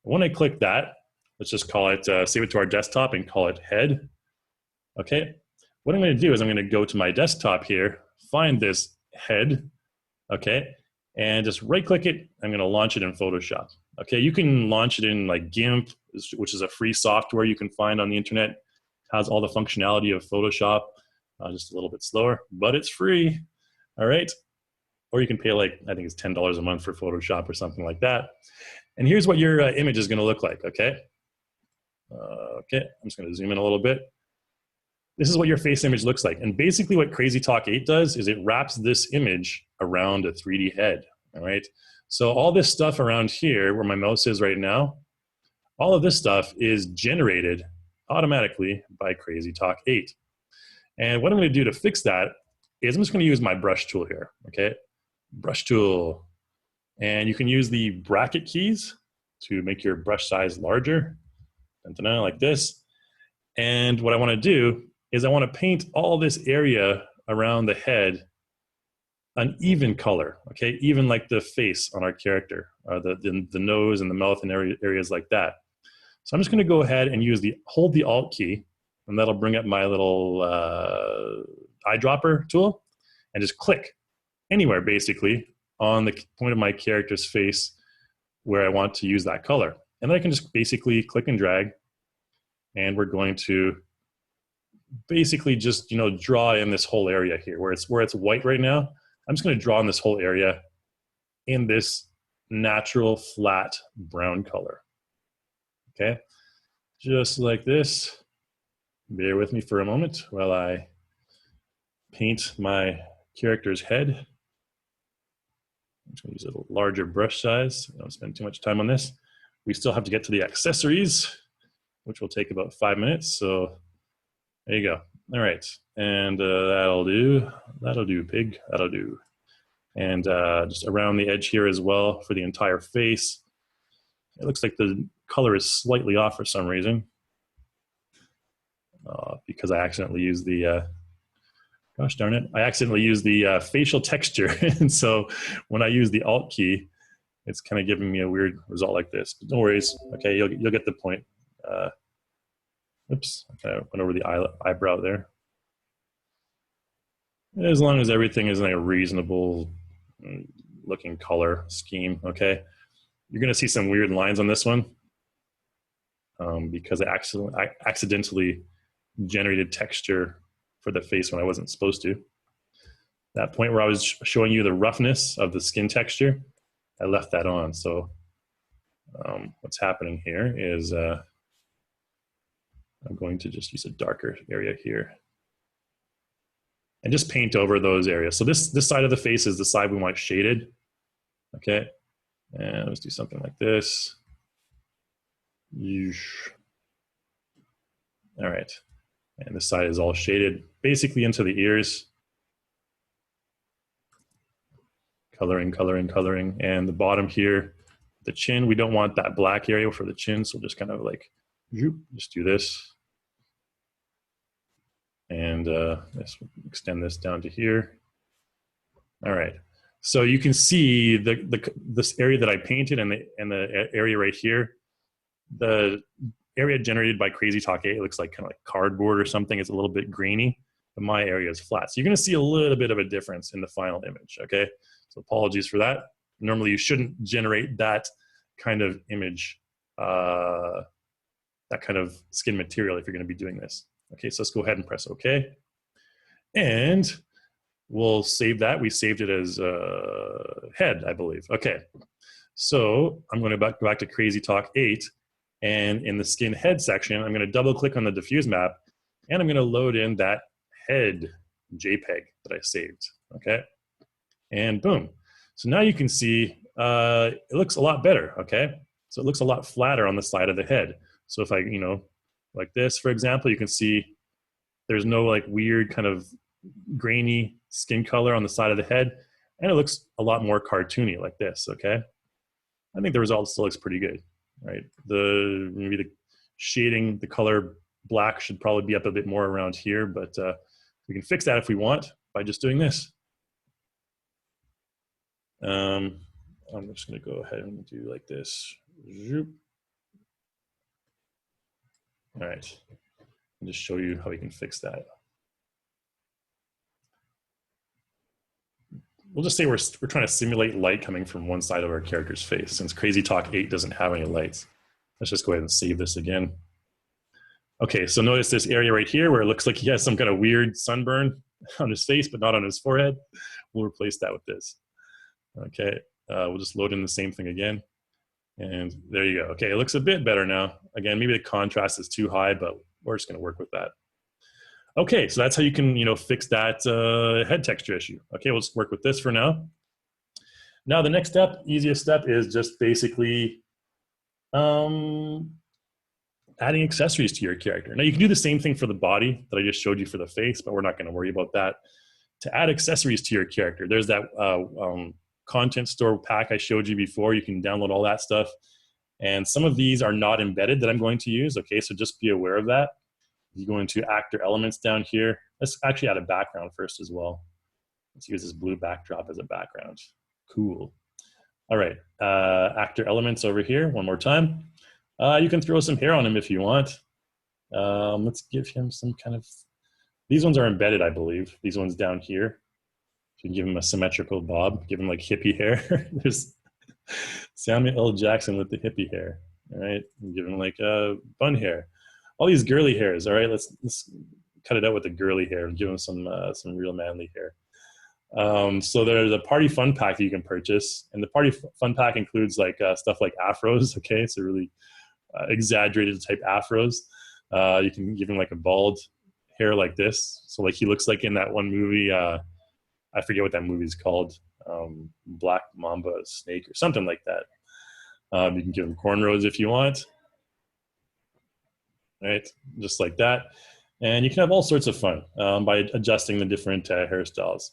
When I click that, let's just call it, save it to our desktop and call it head, okay? What I'm going to do is I'm going to go to my desktop here, find this head, okay, and just right-click it. I'm going to launch it in Photoshop. Okay, you can launch it in like GIMP, which is a free software you can find on the internet. It has all the functionality of Photoshop, just a little bit slower, but it's free. All right, or you can pay like, I think it's $10 a month for Photoshop or something like that. And here's what your image is going to look like. Okay, okay, I'm just going to zoom in a little bit. This is what your face image looks like. And basically what Crazy Talk 8 does is it wraps this image around a 3D head, all right? So all this stuff around here where my mouse is right now, all of this stuff is generated automatically by Crazy Talk 8. And what I'm gonna do to fix that is I'm just gonna use my brush tool here, okay? Brush tool. And you can use the bracket keys to make your brush size larger, like this. And what I wanna do is I want to paint all this area around the head an even color, okay? Even like the face on our character, or the nose and the mouth and areas like that. So I'm just going to go ahead and hold the Alt key, and that'll bring up my little eyedropper tool, and just click anywhere basically on the point of my character's face where I want to use that color. And then I can just basically click and drag, and we're going to basically just draw in this whole area here where it's white right now. I'm just going to draw in this whole area in this natural flat brown color. Okay, just like this. Bear with me for a moment while I paint my character's head. I'm just going to use a larger brush size. Don't spend too much time on this. We still have to get to the accessories, which will take about 5 minutes. So there you go. All right, and that'll do, pig, that'll do. And just around the edge here as well for the entire face. It looks like the color is slightly off for some reason because I accidentally used the, gosh darn it, I accidentally used the facial texture. And so when I use the Alt key, it's kind of giving me a weird result like this. But no worries, okay, you'll get the point. Oops, I went over the eyebrow there. as long as everything is in a reasonable looking color scheme, okay? You're gonna see some weird lines on this one because I accidentally generated texture for the face when I wasn't supposed to. That point where I was showing you the roughness of the skin texture, I left that on. So what's happening here is I'm going to just use a darker area here and just paint over those areas. So this side of the face is the side we want shaded. Okay, and let's do something like this. All right, and this side is all shaded basically into the ears. Coloring, coloring, coloring. And the bottom here, the chin, we don't want that black area for the chin, so just kind of like, just do this. And let's extend this down to here. All right. So you can see this area that I painted and the area right here, the area generated by Crazy Talk 8 looks like kind of like cardboard or something. It's a little bit grainy, but my area is flat. So you're going to see a little bit of a difference in the final image, okay? So apologies for that. Normally you shouldn't generate that kind of image, that kind of skin material if you're going to be doing this. Okay, so let's go ahead and press OK. And we'll save that. We saved it as head, I believe. Okay, so I'm going to go back to Crazy Talk 8. And in the skin head section, I'm going to double click on the diffuse map and I'm going to load in that head JPEG that I saved. Okay. And boom. So now you can see it looks a lot better, okay? So it looks a lot flatter on the side of the head. So if I, like this, for example, you can see there's no like weird kind of grainy skin color on the side of the head, and it looks a lot more cartoony like this, okay? I think the result still looks pretty good, right? Maybe the shading, the color black should probably be up a bit more around here, but we can fix that if we want by just doing this. I'm just going to go ahead and do like this. All right, and just show you how we can fix that. We'll just say we're trying to simulate light coming from one side of our character's face. Since Crazy Talk 8 doesn't have any lights, let's just go ahead and save this again. Okay, so notice this area right here where it looks like he has some kind of weird sunburn on his face, but not on his forehead. We'll replace that with this. Okay, we'll just load in the same thing again. And there you go. Okay, it looks a bit better now. Again, maybe the contrast is too high, but we're just gonna work with that. Okay, so that's how you can fix that head texture issue. Okay, we'll just work with this for now. Now the next step, easiest step, is just basically adding accessories to your character. Now you can do the same thing for the body that I just showed you for the face, but we're not gonna worry about that. To add accessories to your character, there's that content store pack I showed you before. You can download all that stuff. And some of these are not embedded that I'm going to use, okay? So just be aware of that. You go into actor elements down here. Let's actually add a background first as well. Let's use this blue backdrop as a background. Cool. All right, actor elements over here, one more time. You can throw some hair on him if you want. Let's give him some kind of, these ones are embedded, I believe. These ones down here. You can give him a symmetrical bob, give him like hippie hair. There's Samuel L. Jackson with the hippie hair, all right? And give him like bun hair. All these girly hairs, all right? Let's cut it out with the girly hair and give him some real manly hair. So there's a party fun pack that you can purchase, and the party fun pack includes like stuff like afros, okay? So really exaggerated type afros. You can give him like a bald hair like this. So like he looks like in that one movie, I forget what that movie is called, Black Mamba Snake or something like that. You can give him cornrows if you want, right? Just like that. And you can have all sorts of fun by adjusting the different hairstyles.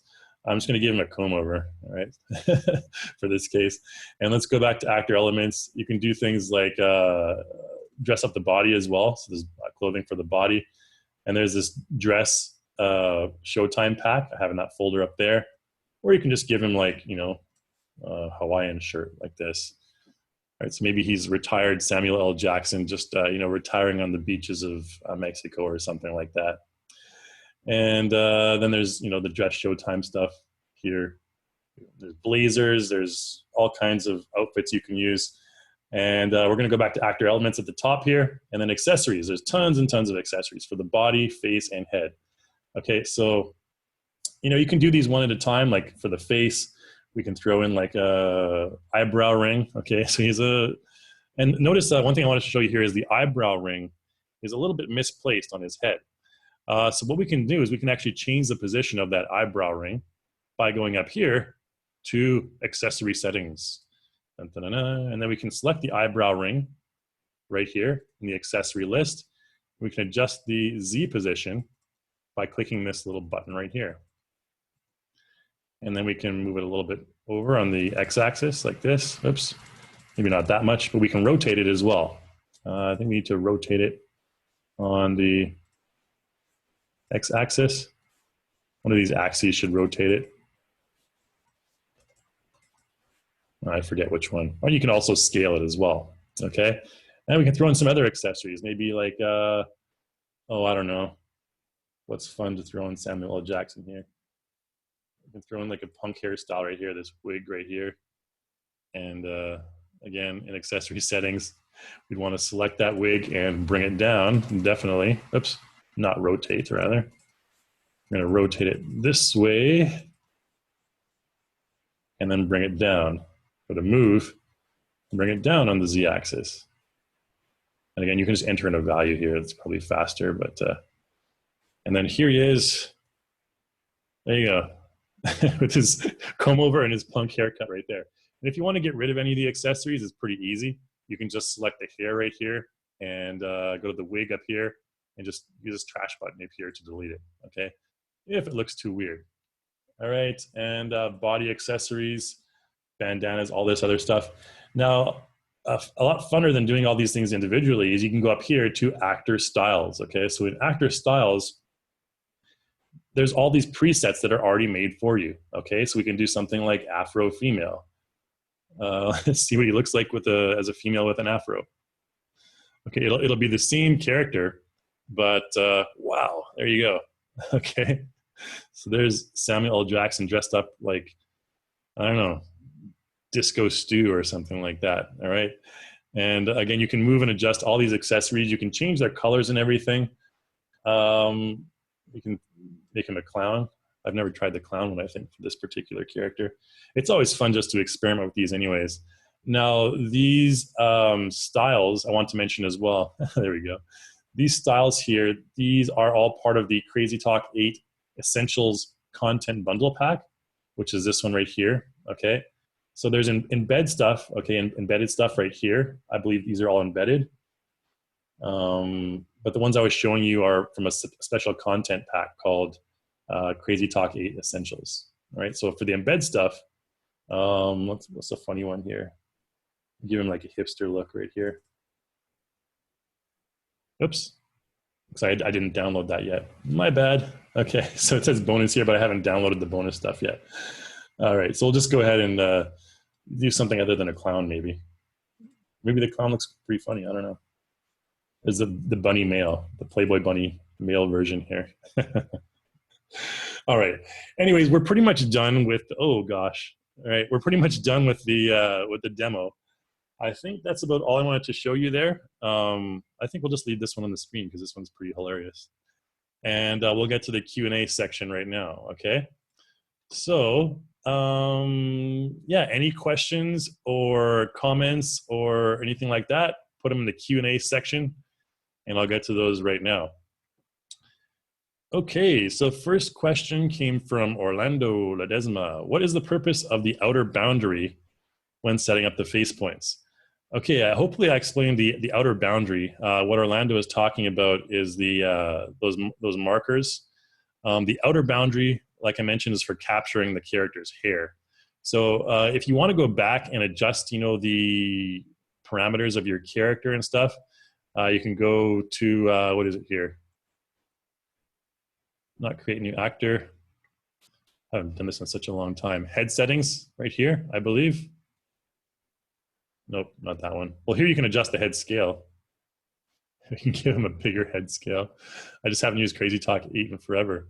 I'm just gonna give him a comb over, all right, for this case. And let's go back to actor elements. You can do things like dress up the body as well. So there's clothing for the body. And there's this dress Showtime pack. I have in that folder up there. Or you can just give him like, a Hawaiian shirt like this. All right, so maybe he's retired Samuel L. Jackson, just retiring on the beaches of Mexico or something like that. And then there's, you know, the dress showtime stuff here. There's blazers, there's all kinds of outfits you can use. And we're going to go back to actor elements at the top here, and then accessories. There's tons and tons of accessories for the body, face, and head. Okay, so, you know, you can do these one at a time. Like for the face, we can throw in like a eyebrow ring. Okay, so and notice one thing I want to show you here is the eyebrow ring is a little bit misplaced on his head. So what we can do is we can actually change the position of that eyebrow ring by going up here to accessory settings. And then we can select the eyebrow ring right here in the accessory list. We can adjust the Z position by clicking this little button right here. And then we can move it a little bit over on the X-axis like this. Oops, maybe not that much, but we can rotate it as well. I think we need to rotate it on the X-axis. One of these axes should rotate it. I forget which one. Or you can also scale it as well. Okay, and we can throw in some other accessories. Maybe like, oh, I don't know. What's fun to throw in Samuel L. Jackson here? We can throw in like a punk hairstyle right here, this wig right here. And again, in accessory settings, we'd want to select that wig and bring it down, definitely. Oops, not rotate, rather. I'm going to rotate it this way and then bring it down. Go to move and bring it down on the Z-axis. And again, you can just enter in a value here. It's probably faster, but and then here he is. There you go. With his comb over and his punk haircut right there. And if you want to get rid of any of the accessories, it's pretty easy. You can just select the hair right here and go to the wig up here and just use this trash button up here to delete it, okay? If it looks too weird. All right, and body accessories, bandanas, all this other stuff. Now, a lot funner than doing all these things individually is you can go up here to actor styles, okay? So in actor styles, there's all these presets that are already made for you, okay? So we can do something like Afro female. Let's see what he looks like as a female with an Afro. Okay, it'll be the same character, but wow, there you go. Okay, so there's Samuel L. Jackson dressed up like, I don't know, Disco Stew or something like that, all right? And again, you can move and adjust all these accessories. You can change their colors and everything. You can make him a clown. I've never tried the clown one, I think, for this particular character. It's always fun just to experiment with these anyways. Now, these styles I want to mention as well. There we go. These styles here, these are all part of the Crazy Talk 8 Essentials Content Bundle Pack, which is this one right here, okay? So there's embed stuff, okay, embedded stuff right here. I believe these are all embedded. But the ones I was showing you are from a special content pack called Crazy Talk 8 Essentials. All right, so for the embed stuff, what's a funny one here? Give him like a hipster look right here. Oops, because I didn't download that yet. My bad. Okay, so it says bonus here, but I haven't downloaded the bonus stuff yet. All right, so we'll just go ahead and do something other than a clown maybe. Maybe the clown looks pretty funny, I don't know. There's the bunny male, the Playboy bunny male version here. All right. Anyways, we're pretty much done with, oh gosh. All right, we're pretty much done with the demo. I think that's about all I wanted to show you there. I think we'll just leave this one on the screen because this one's pretty hilarious. And we'll get to the Q&A section right now, okay? So, yeah, any questions or comments or anything like that, put them in the Q&A section and I'll get to those right now. Okay, so first question came from Orlando Ledesma. What is the purpose of the outer boundary when setting up the face points? Okay, hopefully I explained the outer boundary. What Orlando is talking about is those markers. The outer boundary, like I mentioned, is for capturing the character's hair. So if you want to go back and adjust, you know, the parameters of your character and stuff, you can go to, what is it here? Not create new actor. I haven't done this in such a long time. Head settings right here, I believe. Nope, not that one. Well, here you can adjust the head scale. You can give him a bigger head scale. I just haven't used Crazy Talk 8 in forever.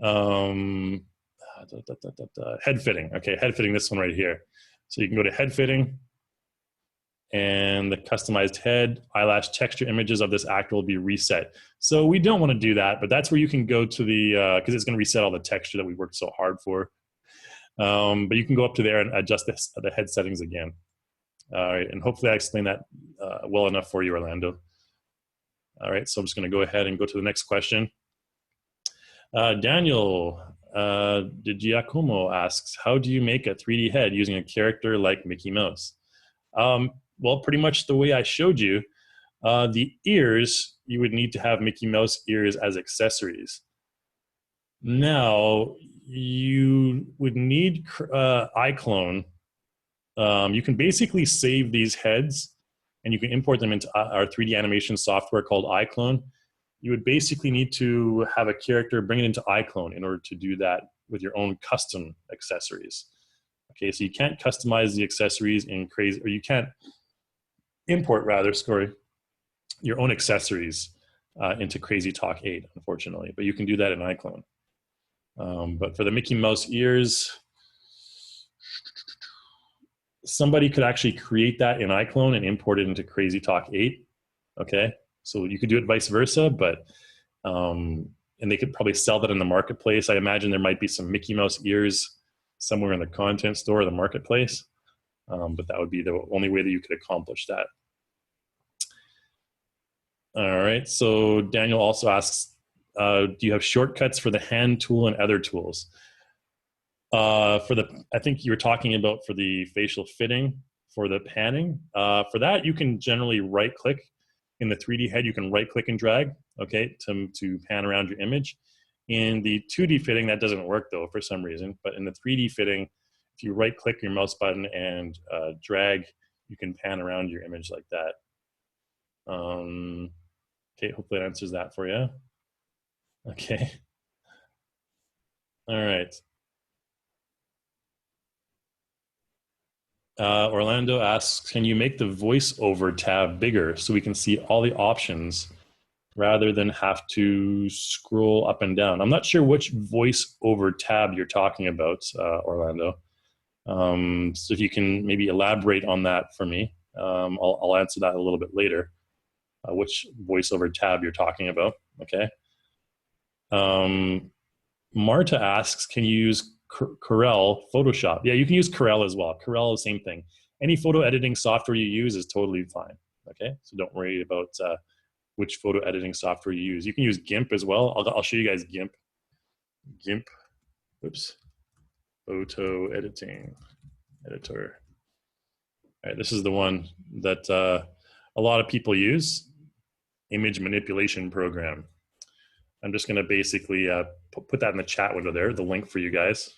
Um, head fitting. Okay, head fitting, this one right here. So you can go to head fitting, and the customized head eyelash texture images of this actor will be reset. So we don't want to do that, but that's where you can go to the, because it's going to reset all the texture that we worked so hard for. But you can go up to there and adjust the head settings again. All right, and hopefully I explained that well enough for you, Orlando. All right, so I'm just going to go ahead and go to the next question. Daniel De Giacomo asks, how do you make a 3D head using a character like Mickey Mouse? Well, pretty much the way I showed you. The ears, you would need to have Mickey Mouse ears as accessories. Now, you would need iClone. You can basically save these heads and you can import them into our 3D animation software called iClone. You would basically need to have a character bring it into iClone in order to do that with your own custom accessories. Okay, so you can't customize the accessories in Crazy, or you can't import, rather, your own accessories into Crazy Talk 8, unfortunately, but you can do that in iClone. But for the Mickey Mouse ears, somebody could actually create that in iClone and import it into Crazy Talk 8. Okay, so you could do it vice versa, but and they could probably sell that in the marketplace. I imagine there might be some Mickey Mouse ears somewhere in the content store or the marketplace, but that would be the only way that you could accomplish that. All right, so Daniel also asks, do you have shortcuts for the hand tool and other tools? I think you were talking about for the facial fitting, for the panning. For that, you can generally right click in the 3D head. You can right click and drag, okay, to pan around your image. In the 2D fitting, that doesn't work though for some reason. But in the 3D fitting, if you right click your mouse button and drag, you can pan around your image like that. Okay, hopefully that answers that for you. Okay. All right. Orlando asks, can you make the voiceover tab bigger so we can see all the options rather than have to scroll up and down? I'm not sure which voiceover tab you're talking about, Orlando. So if you can maybe elaborate on that for me, I'll answer that a little bit later, which voiceover tab you're talking about, okay? Marta asks, can you use Corel Photoshop? Yeah, you can use Corel as well. Corel is the same thing. Any photo editing software you use is totally fine, okay? So don't worry about which photo editing software you use. You can use GIMP as well. I'll show you guys GIMP. GIMP, oops, photo editing editor. All right, this is the one that a lot of people use, image manipulation program. I'm just gonna basically put that in the chat window there, the link for you guys.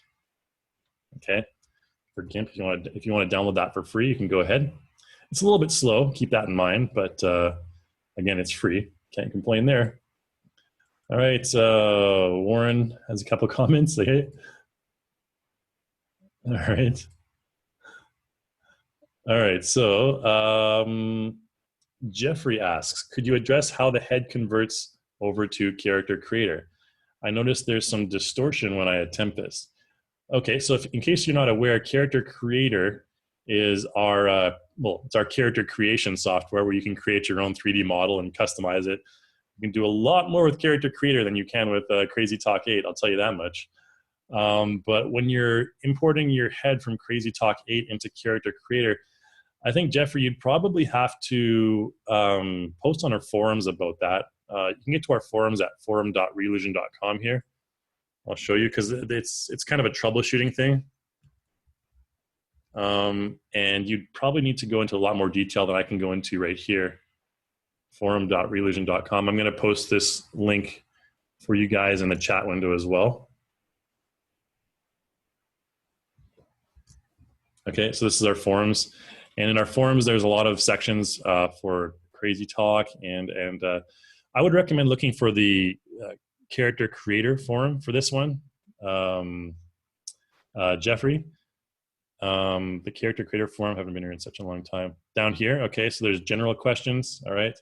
Okay, for GIMP, if you want to download that for free, you can go ahead. It's a little bit slow, keep that in mind, but again, it's free. Can't complain there. All right, Warren has a couple of comments. Okay. All right. All right, so Jeffrey asks, could you address how the head converts over to character creator? I noticed there's some distortion when I attempt this. Okay, so in case you're not aware, character creator is our, well, it's our character creation software where you can create your own 3D model and customize it. You can do a lot more with character creator than you can with Crazy Talk 8, I'll tell you that much. But when you're importing your head from Crazy Talk 8 into character creator, I think, Jeffrey, you'd probably have to post on our forums about that. You can get to our forums at forum.reallusion.com here. I'll show you, because it's kind of a troubleshooting thing. And you'd probably need to go into a lot more detail than I can go into right here. Forum.reallusion.com. I'm going to post this link for you guys in the chat window as well. Okay, so this is our forums. And in our forums, there's a lot of sections for Crazy Talk. And I would recommend looking for the character creator forum for this one, Jeffrey. The character creator forum, haven't been here in such a long time. Down here, okay, so there's general questions, all right.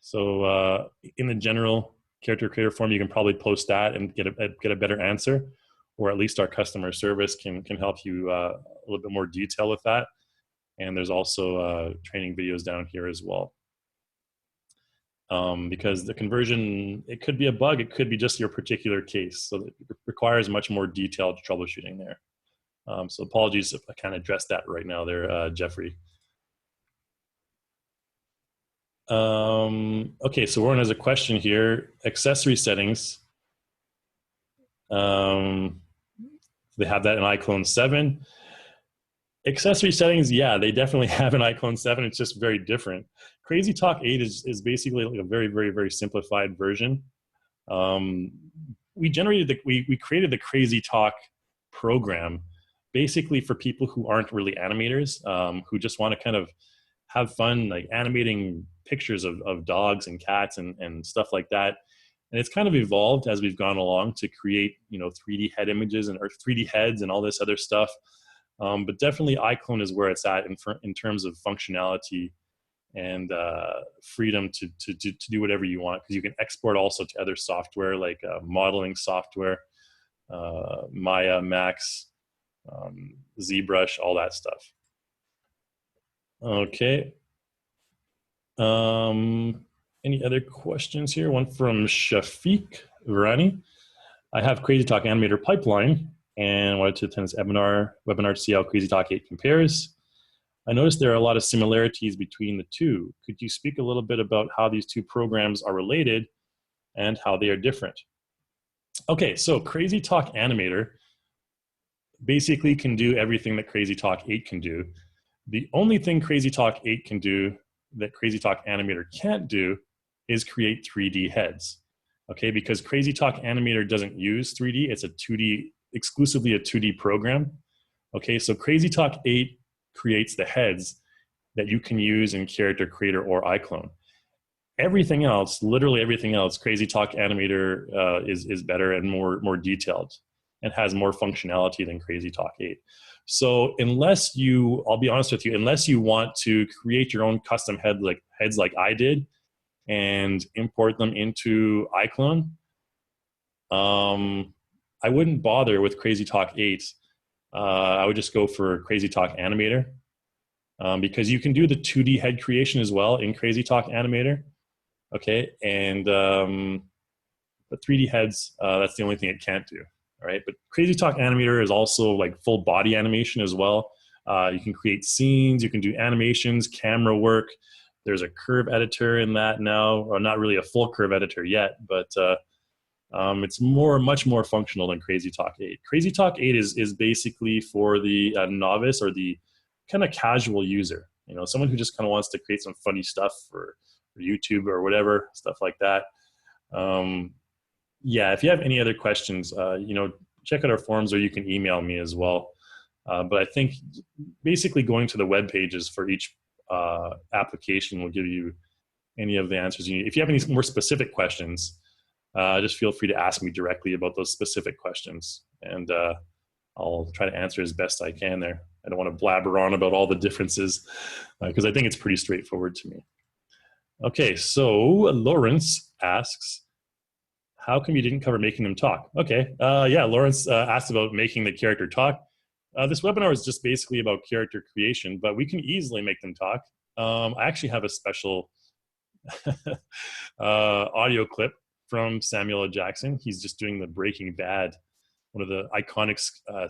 So in the general character creator form, you can probably post that and get a better answer, or at least our customer service can help you a little bit more detail with that. And there's also training videos down here as well. Because the conversion, it could be a bug, it could be just your particular case. So it requires much more detailed troubleshooting there. So apologies if I kind of addressed that right now there, Jeffrey. Okay, so Warren has a question here. Accessory settings. They have that in iClone 7. Accessory settings, yeah, they definitely have an iClone 7. It's just very different. Crazy Talk 8 is basically like a very, very, very simplified version. We created the Crazy Talk program basically for people who aren't really animators, who just want to kind of have fun, like animating pictures of dogs and cats and stuff like that. And it's kind of evolved as we've gone along to create, 3D head images or 3D heads and all this other stuff. But definitely iClone is where it's at in terms of functionality and freedom to do whatever you want, because you can export also to other software like modeling software, Maya, Max, ZBrush, all that stuff. Okay. Any other questions here? One from Shafiq Virani. I have Crazy Talk Animator Pipeline and wanted to attend this webinar to see how Crazy Talk 8 compares. I noticed there are a lot of similarities between the two. Could you speak a little bit about how these two programs are related and how they are different? Okay, so Crazy Talk Animator basically can do everything that Crazy Talk 8 can do. The only thing Crazy Talk 8 can do that Crazy Talk Animator can't do is create 3D heads. Okay, because Crazy Talk Animator doesn't use 3D, it's exclusively a 2D program. Okay, so Crazy Talk 8 creates the heads that you can use in Character Creator or iClone. Everything else, literally everything else, Crazy Talk Animator is better and more detailed and has more functionality than Crazy Talk 8. So I'll be honest with you, unless you want to create your own custom heads like I did and import them into iClone, I wouldn't bother with Crazy Talk 8. I would just go for Crazy Talk Animator, because you can do the 2D head creation as well in Crazy Talk Animator. Okay, and the 3D heads, that's the only thing it can't do. All right, but Crazy Talk Animator is also like full body animation as well. You can create scenes, you can do animations, camera work. There's a curve editor in that now, or not really a full curve editor yet, but it's much more functional than Crazy Talk 8. Crazy Talk 8 is basically for the novice or the kind of casual user, someone who just kind of wants to create some funny stuff for YouTube or whatever, stuff like that. Yeah, if you have any other questions, check out our forums or you can email me as well. But I think basically going to the web pages for each application will give you any of the answers you need. If you have any more specific questions, just feel free to ask me directly about those specific questions, and I'll try to answer as best I can there. I don't want to blabber on about all the differences because I think it's pretty straightforward to me. Okay, so Lawrence asks, how come you didn't cover making them talk? Okay, yeah, Lawrence asked about making the character talk. This webinar is just basically about character creation, but we can easily make them talk. I actually have a special audio clip from Samuel L. Jackson. He's just doing the Breaking Bad, one of the iconic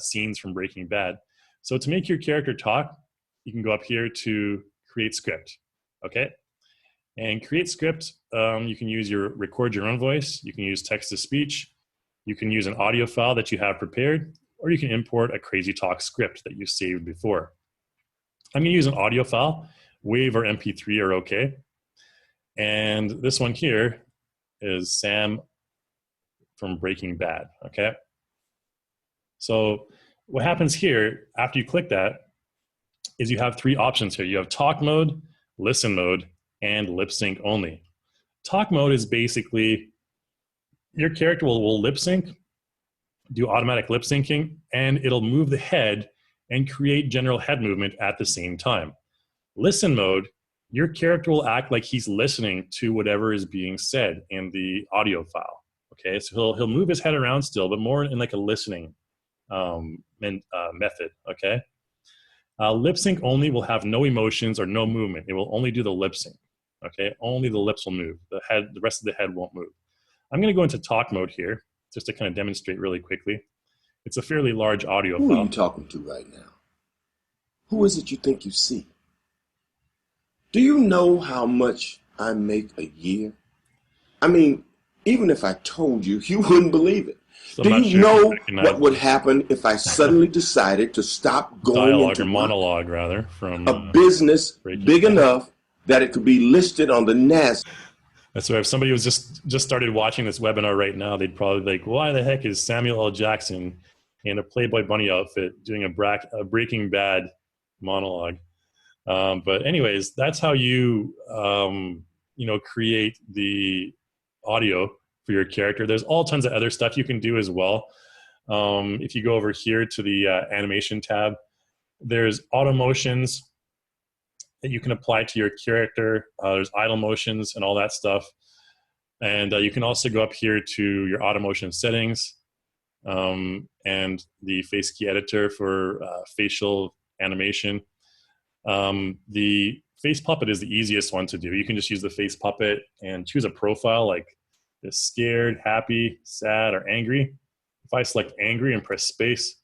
scenes from Breaking Bad. So to make your character talk, you can go up here to create script, okay? And create script, you can record your own voice, you can use text to speech, you can use an audio file that you have prepared, or you can import a Crazy Talk script that you saved before. I'm gonna use an audio file. WAV or MP3 are okay. And this one here is Sam from Breaking Bad, okay? So what happens here, after you click that, is you have three options here. You have talk mode, listen mode, and lip sync only. Talk mode is basically your character will lip sync, do automatic lip syncing, and it'll move the head and create general head movement at the same time. Listen mode your character will act like he's listening to whatever is being said in the audio file. Okay, so he'll move his head around still, but more in like a listening method. Okay, lip sync only will have no emotions or no movement. It will only do the lip sync. Okay, only the lips will move. The rest of the head won't move. I'm going to go into talk mode here just to kind of demonstrate really quickly. It's a fairly large audio
Who
file.
are you talking to right now? Who is it you think you see? Do you know how much I make a year? I mean, even if I told you, you wouldn't believe it.
So
Do
I'm not
you
sure if
know
recognize
what would happen if I suddenly decided to stop going
dialogue
into
or
work?
monologue rather from
A business
Breaking
big
Bad.
enough that it could be listed on the NASDAQ?
So if somebody was just started watching this webinar right now, they'd probably be like, why the heck is Samuel L. Jackson in a Playboy bunny outfit doing a Breaking Bad monologue? But anyways, that's how you create the audio for your character. There's all tons of other stuff you can do as well. If you go over here to the animation tab, there's auto motions that you can apply to your character. There's idle motions and all that stuff. And you can also go up here to your auto motion settings and the face key editor for facial animation. The face puppet is the easiest one to do. You can just use the face puppet and choose a profile like this: scared, happy, sad, or angry. If I select angry and press space,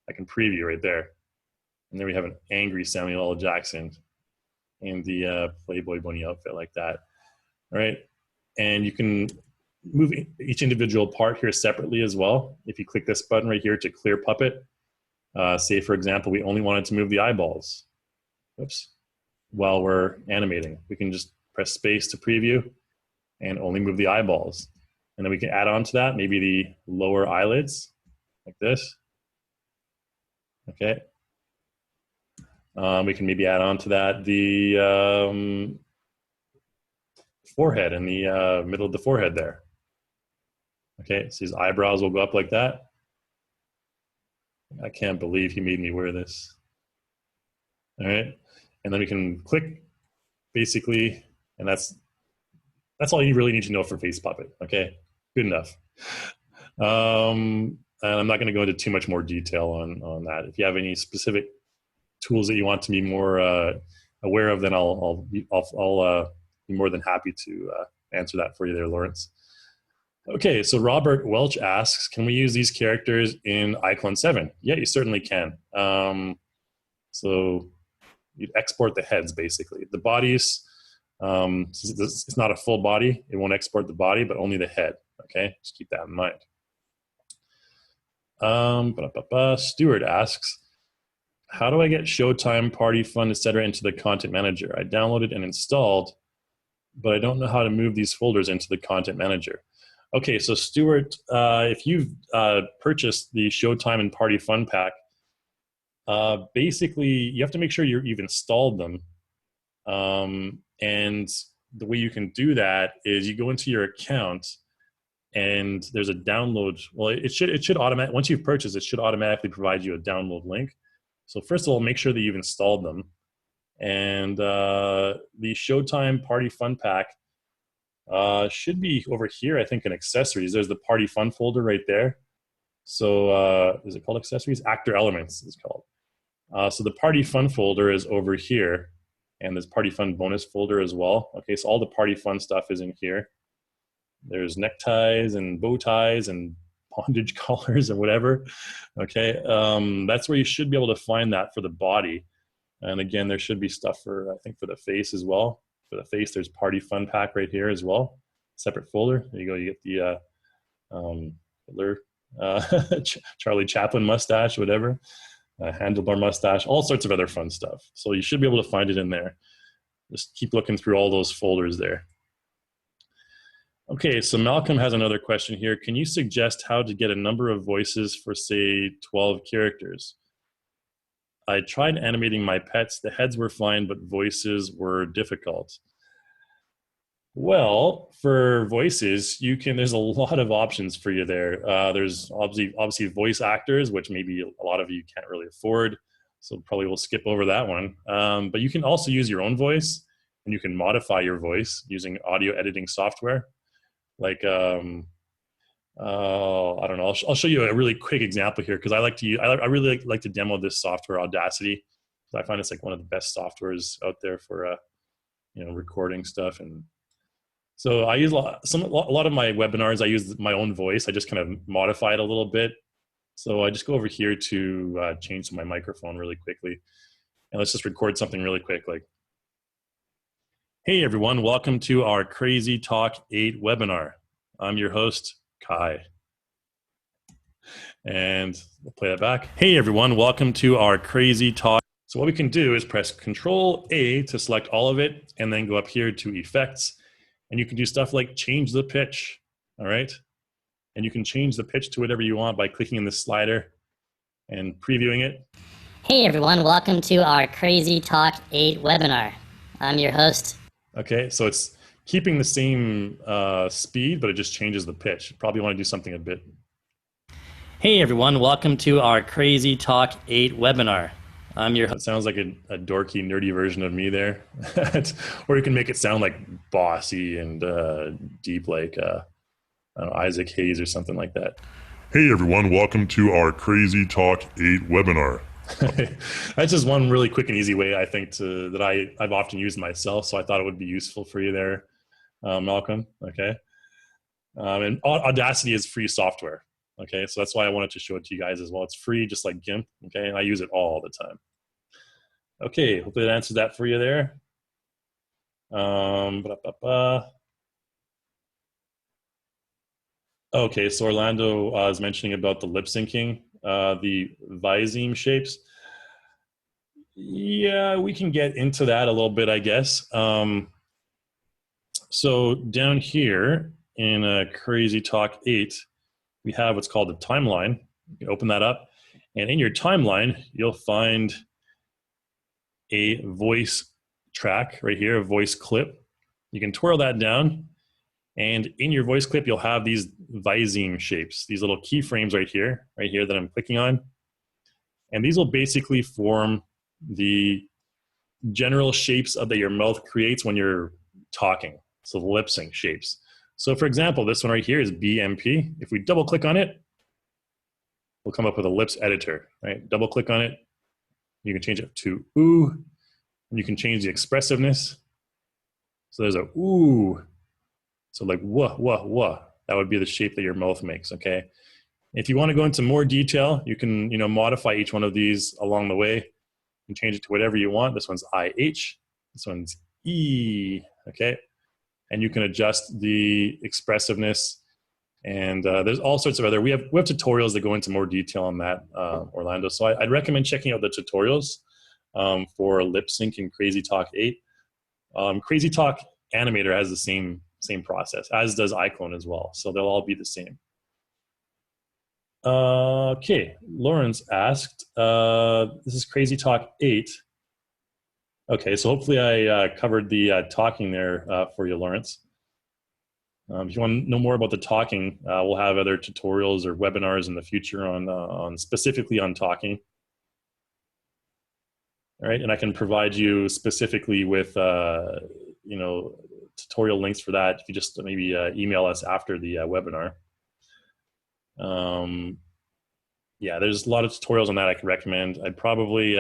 I can preview right there. And there we have an angry Samuel L. Jackson in the Playboy bunny outfit like that. All right. And you can move each individual part here separately as well. If you click this button right here to clear puppet, say for example, we only wanted to move the eyeballs. Oops. While we're animating, we can just press space to preview and only move the eyeballs. And then we can add on to that maybe the lower eyelids like this. Okay. We can maybe add on to that the forehead and the middle of the forehead there. Okay, so his eyebrows will go up like that. I can't believe he made me wear this. All right, and then we can click basically, and that's all you really need to know for face puppet. Okay, good enough. And I'm not going to go into too much more detail on that. If you have any specific tools that you want to be more aware of, then I'll be more than happy to answer that for you there, Lawrence. Okay, so Robert Welch asks, can we use these characters in iClone 7? Yeah, you certainly can. So you'd export the heads, basically. The bodies, it's not a full body. It won't export the body, but only the head. Okay, just keep that in mind. Stuart asks, how do I get Showtime, Party Fun, etc. into the Content Manager? I downloaded and installed, but I don't know how to move these folders into the Content Manager. Okay, so Stuart, if you've purchased the Showtime and Party Fun pack, basically you have to make sure you've installed them. And the way you can do that is you go into your account and there's a download. Well, it should automatically, once you've purchased, it should automatically provide you a download link. So first of all, make sure that you've installed them. And the Showtime Party Fun Pack should be over here, I think, in accessories. There's the Party Fun folder right there. So is it called accessories? Actor Elements is called. So the Party Fun folder is over here. And there's Party Fun bonus folder as well. Okay, so all the Party Fun stuff is in here. There's neckties and bow ties and bondage collars and whatever. Okay, that's where you should be able to find that for the body. And again, there should be stuff for, I think, for the face as well. For the face, there's Party Fun Pack right here as well. Separate folder. There you go. You get the Hitler, Charlie Chaplin mustache, whatever. Handlebar mustache, all sorts of other fun stuff. So you should be able to find it in there. Just keep looking through all those folders there. Okay, so Malcolm has another question here. Can you suggest how to get a number of voices for, say, 12 characters? I tried animating my pets. The heads were fine, but voices were difficult. Well, for voices, there's a lot of options for you there. There's obviously voice actors, which maybe a lot of you can't really afford, so probably we'll skip over that one. But you can also use your own voice. and you can modify your voice using audio editing software. Like, I don't know. I'll show you a really quick example here because I really like to demo this software, Audacity. I find it's like one of the best softwares out there for recording stuff. And so I use a lot of my webinars. I use my own voice. I just kind of modify it a little bit. So I just go over here to change my microphone really quickly, and let's just record something really quick. Like, hey everyone, welcome to our Crazy Talk 8 webinar. I'm your host, Kai. And we'll play that back. Hey everyone, welcome to our Crazy Talk. So what we can do is press Control A to select all of it, and then go up here to Effects. And you can do stuff like change the pitch, all right? And you can change the pitch to whatever you want by clicking in this slider and previewing it.
Hey everyone, welcome to our Crazy Talk 8 webinar. I'm your host.
Okay, so it's keeping the same speed, but it just changes the pitch. You probably want to do something a bit.
Hey everyone, welcome to our Crazy Talk 8 webinar. I'm your host.
It sounds like a dorky, nerdy version of me there. Or you can make it sound like bossy and deep, like Isaac Hayes or something like that.
Hey everyone, welcome to our Crazy Talk 8 webinar.
That's just one really quick and easy way I think that I've often used myself, so I thought it would be useful for you there, Malcolm. Okay, and Audacity is free software. Okay, so that's why I wanted to show it to you guys as well. It's free, just like GIMP. Okay, and I use it all the time. Okay, hopefully that answers that for you there. Okay, so Orlando is mentioning about the lip syncing, the viseme shapes. Yeah, we can get into that a little bit, I guess. So down here in Crazy Talk 8, we have what's called a timeline. You can open that up, and in your timeline, you'll find a voice track right here, a voice clip. You can twirl that down, and in your voice clip, you'll have these viseme shapes, these little keyframes right here that I'm clicking on. And these will basically form the general shapes that your mouth creates when you're talking. So the lip sync shapes. So for example, this one right here is BMP. If we double click on it, we'll come up with a lips editor, right? Double click on it. You can change it to ooh, and you can change the expressiveness. So there's a ooh. So like wah, wah, wah. That would be the shape that your mouth makes, okay? If you want to go into more detail, you can modify each one of these along the way. You can change it to whatever you want. This one's IH. This one's E, okay? And you can adjust the expressiveness. And there's all sorts of other, we have tutorials that go into more detail on that, Orlando. So I'd recommend checking out the tutorials for lip sync in Crazy Talk 8. Crazy Talk Animator has the same process, as does iClone as well. So they'll all be the same. Okay, Lawrence asked, this is Crazy Talk 8. Okay, so hopefully I covered the talking there for you, Lawrence. If you want to know more about the talking, we'll have other tutorials or webinars in the future on specifically on talking. All right, and I can provide you specifically with tutorial links for that if you just maybe email us after the webinar. Yeah, there's a lot of tutorials on that I can recommend. I'd probably,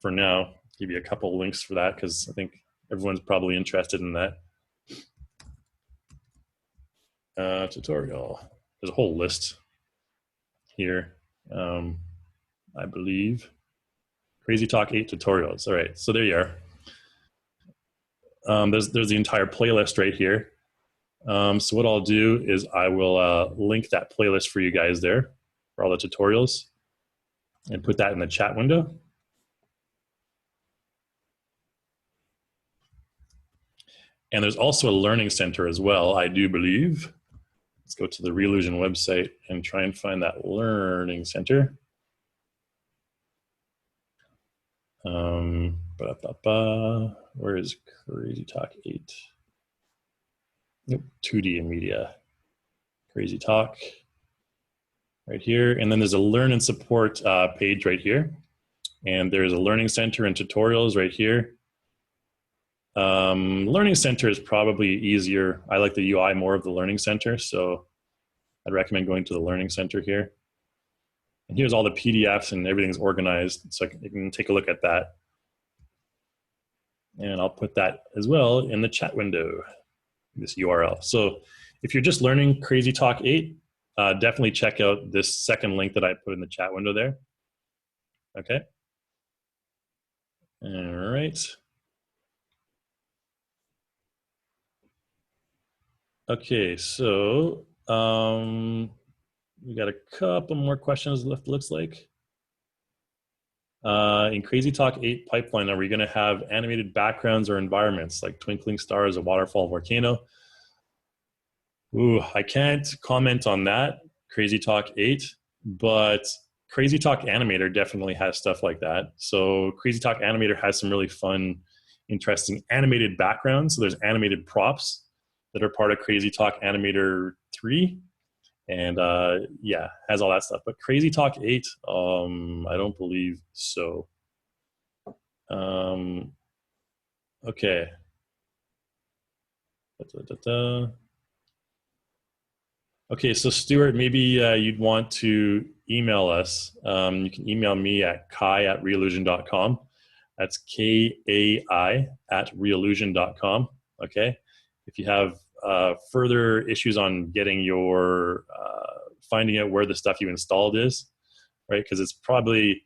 for now, give you a couple links for that because I think everyone's probably interested in that. Tutorial. There's a whole list here, I believe. Crazy Talk 8 tutorials. All right, so there you are. There's the entire playlist right here. So what I'll do is I will link that playlist for you guys there for all the tutorials and put that in the chat window. And there's also a learning center as well, I do believe. Let's go to the Reallusion website and try and find that learning center. Where is Crazy Talk 8? Nope, 2D and Media. Crazy Talk right here. And then there's a Learn and Support page right here. And there's a Learning Center and tutorials right here. Learning Center is probably easier. I like the UI more of the Learning Center, so I'd recommend going to the Learning Center here. And here's all the PDFs and everything's organized, so you can take a look at that. And I'll put that as well in the chat window, this URL. So if you're just learning Crazy Talk 8, definitely check out this second link that I put in the chat window there. Okay. All right. Okay, so we got a couple more questions left, looks like. In Crazy Talk 8 pipeline, are we going to have animated backgrounds or environments like twinkling stars, a waterfall, volcano? Ooh, I can't comment on that, Crazy Talk 8, but Crazy Talk Animator definitely has stuff like that. So Crazy Talk Animator has some really fun, interesting animated backgrounds. So there's animated props that are part of Crazy Talk Animator 3. And yeah, has all that stuff. But Crazy Talk 8, I don't believe so. Okay. Okay, so Stuart, maybe you'd want to email us. You can email me at kai@reallusion.com. That's KAI@reallusion.com. Okay. If you have further issues on getting your finding out where the stuff you installed is, right? Because it's probably,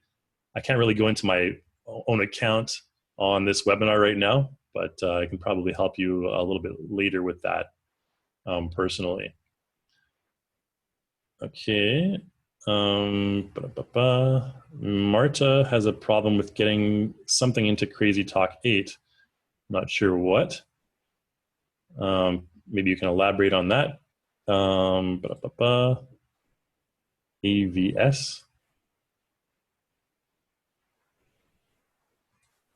I can't really go into my own account on this webinar right now, but I can probably help you a little bit later with that personally. Okay. Marta has a problem with getting something into Crazy Talk 8. Not sure what. Maybe you can elaborate on that. AVS.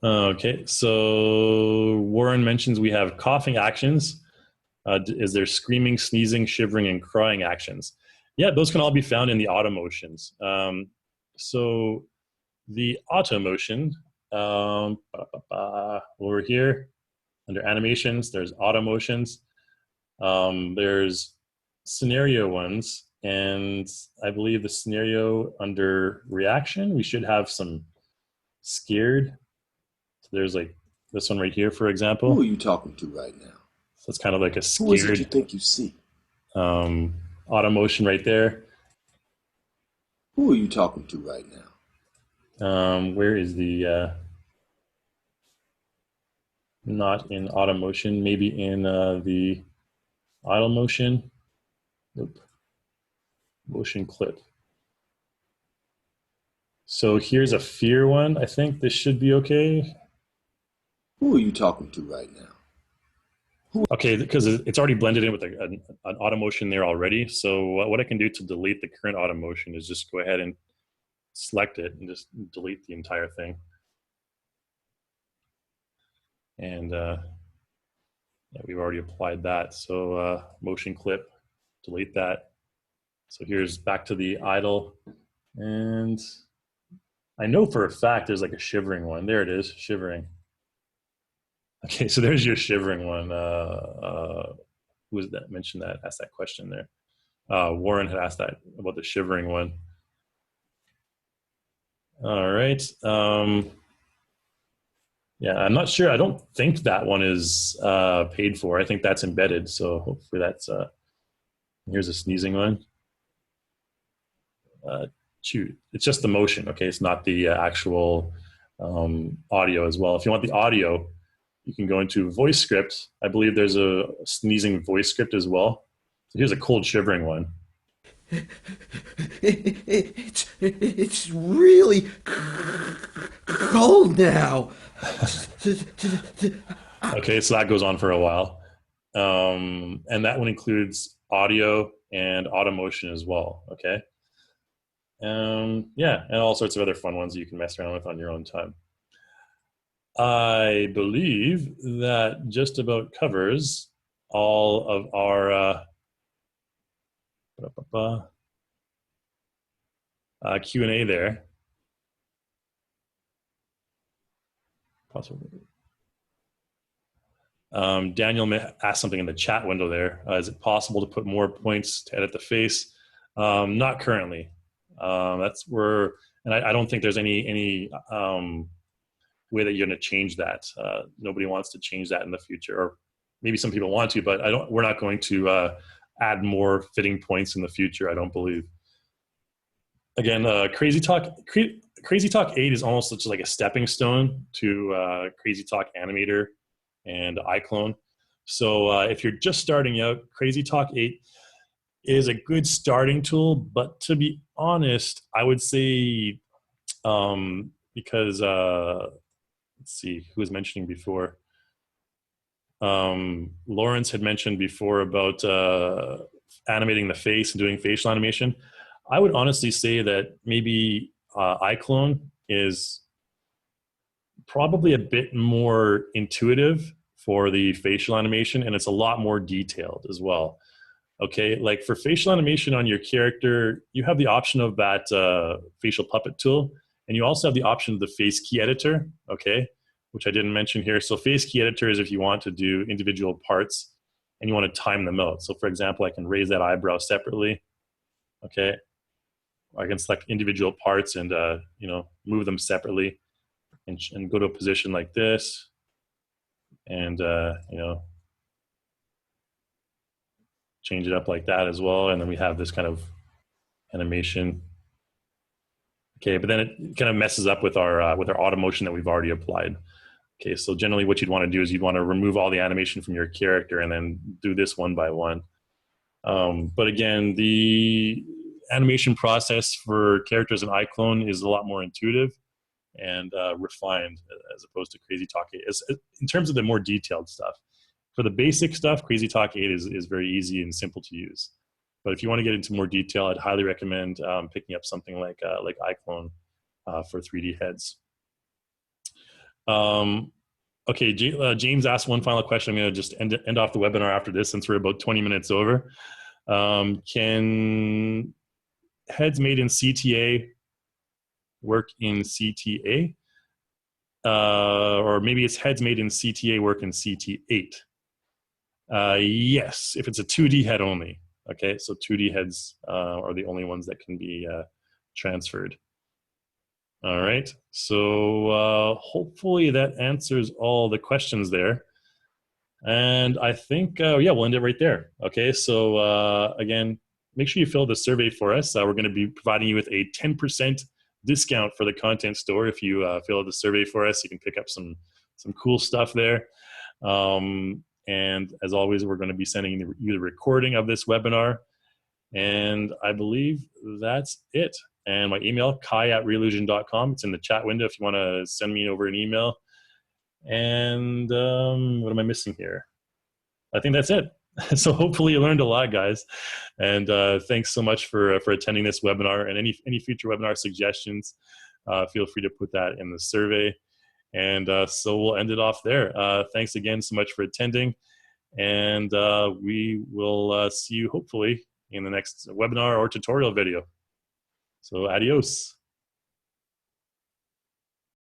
Okay, so Warren mentions we have coughing actions. Is there screaming, sneezing, shivering, and crying actions? Yeah, those can all be found in the auto motions. So the auto motion, over here, under animations, there's auto motions. There's scenario ones, and I believe the scenario under reaction, we should have some scared. So there's like this one right here, for example.
Who are you talking to right now?
So it's kind of like a scared.
Who is it you think you see?
Auto motion right there.
Who are you talking to right now?
Where is the not in auto motion, maybe in the idle motion. Nope. Motion clip. So here's a fear one. I think this should be okay.
Who are you talking to right now?
Okay, because it's already blended in with an auto motion there already. So what I can do to delete the current auto motion is just go ahead and select it and just delete the entire thing. And yeah, we've already applied that. So motion clip, delete that. So here's back to the idle. And I know for a fact there's like a shivering one. There it is, shivering. Okay, so there's your shivering one. Who was that? Mentioned that, asked that question there. Warren had asked that about the shivering one. All right. Yeah, I'm not sure. I don't think that one is paid for. I think that's embedded. So hopefully that's, here's a sneezing one. Shoot, it's just the motion. Okay, it's not the actual audio as well. If you want the audio, you can go into voice script. I believe there's a sneezing voice script as well. So here's a cold shivering one.
It's really cold now.
Okay, so that goes on for a while. And that one includes audio and auto motion as well, okay? Yeah, and all sorts of other fun ones that you can mess around with on your own time. I believe that just about covers all of our Q&A there. Possibly. Daniel asked something in the chat window there. Is it possible to put more points to edit the face? Not currently. That's where, and I don't think there's any way that you're going to change that. Nobody wants to change that in the future, or maybe some people want to, but we're not going to add more fitting points in the future, I don't believe. Again, Crazy Talk 8 is almost just like a stepping stone to Crazy Talk Animator and iClone. So if you're just starting out, Crazy Talk 8 is a good starting tool, but to be honest, I would say, because let's see, who was mentioning before? Lawrence had mentioned before about animating the face and doing facial animation. I would honestly say that maybe iClone is probably a bit more intuitive for the facial animation, and it's a lot more detailed as well. Okay, like for facial animation on your character, you have the option of that facial puppet tool, and you also have the option of the face key editor, okay, which I didn't mention here. So face key editor is if you want to do individual parts and you want to time them out. So for example, I can raise that eyebrow separately, okay. I can select individual parts and you know, move them separately and go to a position like this, and you know, change it up like that as well. And then we have this kind of animation. Okay, but then it kind of messes up with our auto motion that we've already applied. Okay, so generally what you'd want to do is you'd want to remove all the animation from your character and then do this one by one. But again, the animation process for characters in iClone is a lot more intuitive and refined as opposed to Crazy Talk 8. In terms of the more detailed stuff. For the basic stuff, Crazy Talk 8 is very easy and simple to use. But if you want to get into more detail, I'd highly recommend picking up something like iClone for 3D heads. Okay, James asked one final question. I'm going to just end off the webinar after this since we're about 20 minutes over. Can heads made in CTA work in CTA? Or maybe it's heads made in CTA work in CT8. Yes, if it's a 2D head only. Okay, so 2D heads are the only ones that can be transferred. All right, so hopefully that answers all the questions there. And I think, yeah, we'll end it right there. Okay, so again, make sure you fill the survey for us. We're going to be providing you with a 10% discount for the content store. If you fill out the survey for us, you can pick up some cool stuff there. And as always, we're going to be sending you the recording of this webinar. And I believe that's it. And my email, kai@reallusion.com. It's in the chat window if you want to send me over an email. And what am I missing here? I think that's it. So hopefully you learned a lot, guys. And thanks so much for attending this webinar. And any future webinar suggestions, feel free to put that in the survey. And so we'll end it off there. Thanks again so much for attending. And we will see you hopefully in the next webinar or tutorial video. So adios.